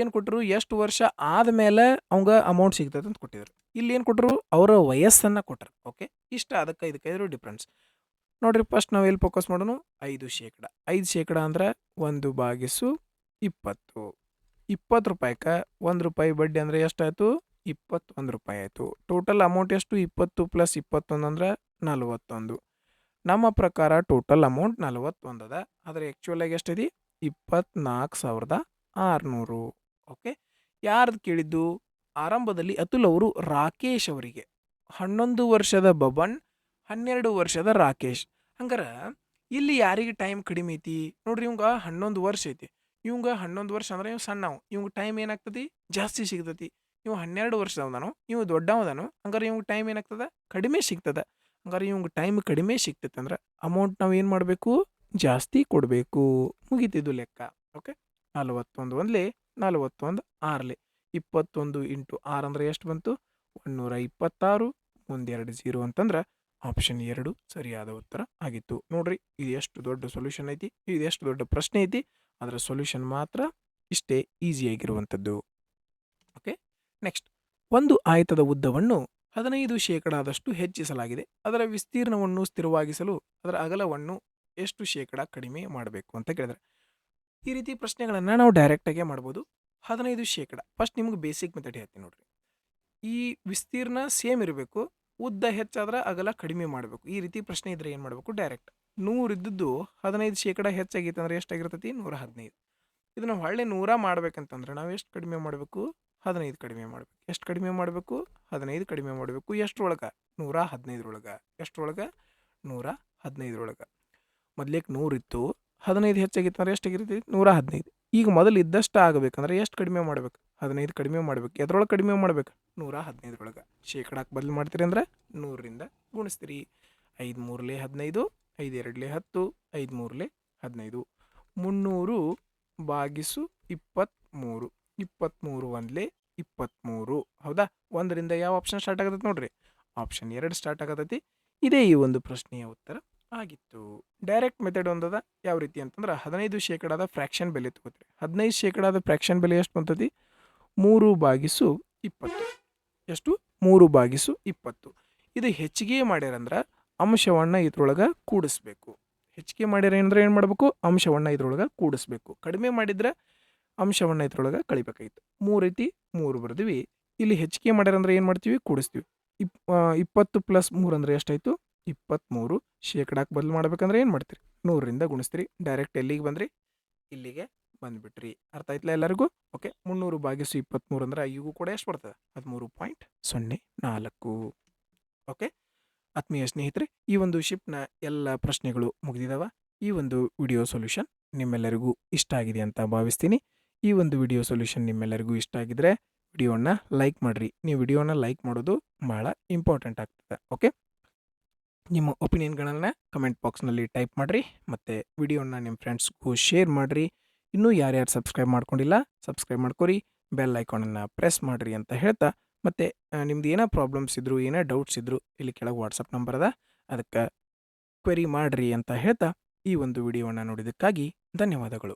ಏನು ಕೊಟ್ಟರು ಎಷ್ಟು ವರ್ಷ ಆದಮೇಲೆ ಅವಂಗೆ ಅಮೌಂಟ್ ಸಿಗ್ತದೆ ಅಂತ ಕೊಟ್ಟಿದ್ರು. ಇಲ್ಲಿ ಏನು ಕೊಟ್ಟರು ಅವರ ವಯಸ್ಸನ್ನು ಕೊಟ್ಟರು. ಓಕೆ, ಇಷ್ಟ ಅದಕ್ಕೆ ಇದಕ್ಕೆ ಡಿಫ್ರೆನ್ಸ್ ನೋಡ್ರಿ. ಫಸ್ಟ್ ನಾವು ಎಲ್ಲಿ ಫೋಕಸ್ ಮಾಡೋಣ 5%. 5% ಅಂದ್ರೆ 1/20. 20 ರೂಪಾಯಿಗೆ 1 ರೂಪಾಯಿ ಬಡ್ಡಿ ಅಂದರೆ ಎಷ್ಟಾಯಿತು 21 ರೂಪಾಯಿ ಆಯಿತು. ಟೋಟಲ್ ಅಮೌಂಟ್ ಎಷ್ಟು 20 + 21 ಅಂದ್ರೆ 41. ನಮ್ಮ ಪ್ರಕಾರ ಟೋಟಲ್ ಅಮೌಂಟ್ 41 ಅದ. ಆದರೆ ಆ್ಯಕ್ಚುಲಾಗಿ ಎಷ್ಟೈತಿ 24,600. ಓಕೆ, ಯಾರ್ದು ಕೇಳಿದ್ದು ಆರಂಭದಲ್ಲಿ ಅತುಲ್ ಅವರು ರಾಕೇಶ್ ಅವರಿಗೆ. 11 ವರ್ಷದ ಬಬನ್, 12 ವರ್ಷದ ರಾಕೇಶ್. ಹಂಗಾರೆ ಇಲ್ಲಿ ಯಾರಿಗೆ ಟೈಮ್ ಕಡಿಮೆ ಐತಿ ನೋಡ್ರಿ. ಇವಂಗೆ 11 ವರ್ಷ ಐತಿ. ಇವಂಗೆ 11 ವರ್ಷ ಅಂದ್ರೆ ಇವ್ ಸಣ್ಣವು. ಇವಂಗೆ ಟೈಮ್ ಏನಾಗ್ತತಿ ಜಾಸ್ತಿ ಸಿಗ್ತತಿ. ಇವು 12 ವರ್ಷದವನು, ಇವು ದೊಡ್ಡವದನು. ಹಂಗಾರೆ ಇವಂಗೆ ಟೈಮ್ ಏನಾಗ್ತದೆ ಕಡಿಮೆ ಸಿಗ್ತದೆ. ಹಂಗಾರೆ ಇವಂಗೆ ಟೈಮ್ ಕಡಿಮೆ ಸಿಗ್ತೈತೆ ಅಂದ್ರೆ ಅಮೌಂಟ್ ನಾವು ಏನು ಮಾಡಬೇಕು ಜಾಸ್ತಿ ಕೊಡಬೇಕು. ಮುಗೀತಿದ್ದು ಲೆಕ್ಕ. ಓಕೆ, 41 ಒಂದ್ಲೆ 41 6ಲೆ 21 × 6 ಅಂದ್ರೆ ಎಷ್ಟು ಬಂತು 126. ಮುಂದೆ 2 0 ಅಂತಂದ್ರೆ ಆಪ್ಷನ್ 2 ಸರಿಯಾದ ಉತ್ತರ ಆಗಿತ್ತು. ನೋಡ್ರಿ, ಇದು ಎಷ್ಟು ದೊಡ್ಡ ಸೊಲ್ಯೂಷನ್ ಐತಿ, ಇದು ಎಷ್ಟು ದೊಡ್ಡ ಪ್ರಶ್ನೆ ಐತಿ. ಅದರ ಸೊಲ್ಯೂಷನ್ ಮಾತ್ರ ಇಷ್ಟೇ ಈಸಿಯಾಗಿರುವಂಥದ್ದು. Okay, next. ಒಂದು ಆಯತದ ಉದ್ದವನ್ನು 15% ಹೆಚ್ಚಿಸಲಾಗಿದೆ. ಅದರ ವಿಸ್ತೀರ್ಣವನ್ನು ಸ್ಥಿರವಾಗಿಸಲು ಅದರ ಅಗಲವನ್ನು ಎಷ್ಟು ಶೇಕಡ ಕಡಿಮೆ ಮಾಡಬೇಕು ಅಂತ ಕೇಳಿದ್ರೆ, ಈ ರೀತಿ ಪ್ರಶ್ನೆಗಳನ್ನು ನಾವು ಡೈರೆಕ್ಟಾಗೆ ಮಾಡ್ಬೋದು. 15%. ಫಸ್ಟ್ ನಿಮ್ಗೆ ಬೇಸಿಕ್ ಮೆಥಡ್ ಹೇಳ್ತೀನಿ ನೋಡ್ರಿ. ಈ ವಿಸ್ತೀರ್ಣ ಸೇಮ್ ಇರಬೇಕು, ಉದ್ದ ಹೆಚ್ಚಾದ್ರೆ ಅಗಲ ಕಡಿಮೆ ಮಾಡಬೇಕು. ಈ ರೀತಿ ಪ್ರಶ್ನೆ ಇದ್ರೆ ಏನು ಮಾಡಬೇಕು ಡೈರೆಕ್ಟ್ 100 ಇದ್ದದ್ದು 15% ಹೆಚ್ಚಾಗೈತೆ ಅಂದ್ರೆ ಎಷ್ಟಾಗಿರ್ತೈತಿ 115. ಇದನ್ನು ಹೊಳ್ಳೆ 100 ಮಾಡ್ಬೇಕಂತಂದ್ರೆ ನಾವು ಎಷ್ಟು ಕಡಿಮೆ ಮಾಡಬೇಕು 15 ಕಡಿಮೆ ಮಾಡಬೇಕು. ಎಷ್ಟು ಕಡಿಮೆ ಮಾಡಬೇಕು 15 ಕಡಿಮೆ ಮಾಡಬೇಕು. ಎಷ್ಟರೊಳಗೆ 115ರೊಳಗೆ. ಎಷ್ಟರೊಳಗೆ 115ರೊಳಗೆ. ಮೊದ್ಲೇಕ್ 100 ಇತ್ತು, 15 ಹೆಚ್ಚಾಗಿತ್ತು ಅಂದ್ರೆ ಎಷ್ಟಾಗಿರ್ತೈತಿ 115. ಈಗ ಮೊದಲು ಇದ್ದಷ್ಟು ಆಗಬೇಕಂದ್ರೆ ಎಷ್ಟು ಕಡಿಮೆ ಮಾಡ್ಬೇಕು 15 ಕಡಿಮೆ ಮಾಡ್ಬೇಕು. ಎದ್ರೊಳಗೆ ಕಡಿಮೆ ಮಾಡ್ಬೇಕು 115ರೊಳಗೆ. ಶೇಕಡಾಕ್ಕೆ ಬದಲು ಮಾಡ್ತೀರಿ ಅಂದ್ರೆ 100ರಿಂದ ಗುಣಿಸ್ತೀರಿ. 5 3ಲೆ 15, 5 2ಲೆ 10, 5 3ಲೆ 15. 300/23. 23 ಒಂದ್ಲೆ 23. ಹೌದಾ, 1ರಿಂದ ಯಾವ ಆಪ್ಷನ್ ಸ್ಟಾರ್ಟ್ ಆಗತೈತಿ ನೋಡ್ರಿ, ಆಪ್ಷನ್ 2 ಸ್ಟಾರ್ಟ್ ಆಗತೈತಿ. ಇದೇ ಈ ಒಂದು ಪ್ರಶ್ನೆಯ ಉತ್ತರ ಆಗಿತ್ತು. ಡೈರೆಕ್ಟ್ ಮೆಥಡ್ ಒಂದದ ಯಾವ ರೀತಿ ಅಂತಂದ್ರೆ 15% ಫ್ರ್ಯಾಕ್ಷನ್ ಬೆಲೆ ತಗೋತೀರಿ. 15% ಫ್ರ್ಯಾಕ್ಷನ್ ಬೆಲೆ ಎಷ್ಟು ಬಂತತಿ 3/20. ಎಷ್ಟು 3/20. ಇದು ಹೆಚ್ಚಿಗೆ ಮಾಡ್ಯಾರಂದ್ರೆ ಅಂಶವನ್ನು ಇದ್ರೊಳಗೆ ಕೂಡಿಸ್ಬೇಕು. ಹೆಚ್ಚಿಗೆ ಮಾಡ್ಯಾರ ಅಂದ್ರೆ ಏನು ಮಾಡಬೇಕು ಅಂಶವನ್ನು ಇದ್ರೊಳಗೆ ಕೂಡಿಸ್ಬೇಕು. ಕಡಿಮೆ ಮಾಡಿದ್ರೆ ಅಂಶವನ್ನು ಇದ್ರೊಳಗೆ ಕಳಿಬೇಕಾಗಿತ್ತು. 3 ಐತಿ 3 ಬರ್ತೀವಿ. ಇಲ್ಲಿ ಹೆಚ್ಚಿಗೆ ಮಾಡ್ಯಾರ ಅಂದ್ರೆ ಏನು ಮಾಡ್ತೀವಿ ಕೂಡಿಸ್ತೀವಿ. 20 + 3 ಅಂದ್ರೆ ಎಷ್ಟಾಯಿತು 23. ಶೇಕಡಾಕ್ಕೆ ಬದಲು ಮಾಡ್ಬೇಕಂದ್ರೆ ಏನು ಮಾಡ್ತೀರಿ 100ರಿಂದ ಗುಣಿಸ್ತೀರಿ. ಡೈರೆಕ್ಟ್ ಎಲ್ಲಿಗೆ ಬಂದ್ರಿ ಇಲ್ಲಿಗೆ ಬಂದುಬಿಟ್ರಿ. ಅರ್ಥ ಆಯ್ತಲ್ಲ ಎಲ್ಲರಿಗೂ. ಓಕೆ, 300/23 ಅಂದ್ರೆ ಇವು ಕೂಡ ಎಷ್ಟು ಬರ್ತದೆ 13.04. ಓಕೆ, ಆತ್ಮೀಯ ಸ್ನೇಹಿತರೆ, ಈ ಒಂದು ಶಿಫ್ಟ್ನ ಎಲ್ಲ ಪ್ರಶ್ನೆಗಳು ಮುಗಿದಿದ್ದಾವೆ. ಈ ಒಂದು ವಿಡಿಯೋ ಸೊಲ್ಯೂಷನ್ ನಿಮ್ಮೆಲ್ಲರಿಗೂ ಇಷ್ಟ ಆಗಿದೆ ಅಂತ ಭಾವಿಸ್ತೀನಿ. ಈ ಒಂದು ವಿಡಿಯೋ ಸೊಲ್ಯೂಷನ್ ನಿಮ್ಮೆಲ್ಲರಿಗೂ ಇಷ್ಟ ಆಗಿದ್ರೆ ವಿಡಿಯೋನ ಲೈಕ್ ಮಾಡಿರಿ. ನೀವು ವಿಡಿಯೋನ ಲೈಕ್ ಮಾಡೋದು ಭಾಳ ಇಂಪಾರ್ಟೆಂಟ್ ಆಗ್ತದೆ. ಓಕೆ, ನಿಮ್ಮ ಒಪಿನಿಯನ್ಗಳನ್ನು ಕಮೆಂಟ್ ಬಾಕ್ಸ್ನಲ್ಲಿ ಟೈಪ್ ಮಾಡಿರಿ ಮತ್ತು ವಿಡಿಯೋನ ನಿಮ್ಮ ಫ್ರೆಂಡ್ಸ್ಗೂ ಶೇರ್ ಮಾಡಿರಿ. ಇನ್ನೂ ಯಾರ್ಯಾರು ಸಬ್ಸ್ಕ್ರೈಬ್ ಮಾಡ್ಕೊಂಡಿಲ್ಲ ಸಬ್ಸ್ಕ್ರೈಬ್ ಮಾಡ್ಕೊರಿ, ಬೆಲ್ ಐಕಾನನ್ನು ಪ್ರೆಸ್ ಮಾಡಿರಿ ಅಂತ ಹೇಳ್ತಾ, ಮತ್ತು ನಿಮ್ದು ಏನೋ ಪ್ರಾಬ್ಲಮ್ಸ್ ಇದ್ದರೂ ಏನೋ ಡೌಟ್ಸ್ ಇದ್ದರೂ ಇಲ್ಲಿ ಕೆಳಗೆ ವಾಟ್ಸಪ್ ನಂಬರ್ ಅದ, ಅದಕ್ಕೆ ಕ್ವೆರಿ ಮಾಡಿರಿ ಅಂತ ಹೇಳ್ತಾ ಈ ಒಂದು ವಿಡಿಯೋವನ್ನು ನೋಡಿದ್ದಕ್ಕಾಗಿ ಧನ್ಯವಾದಗಳು.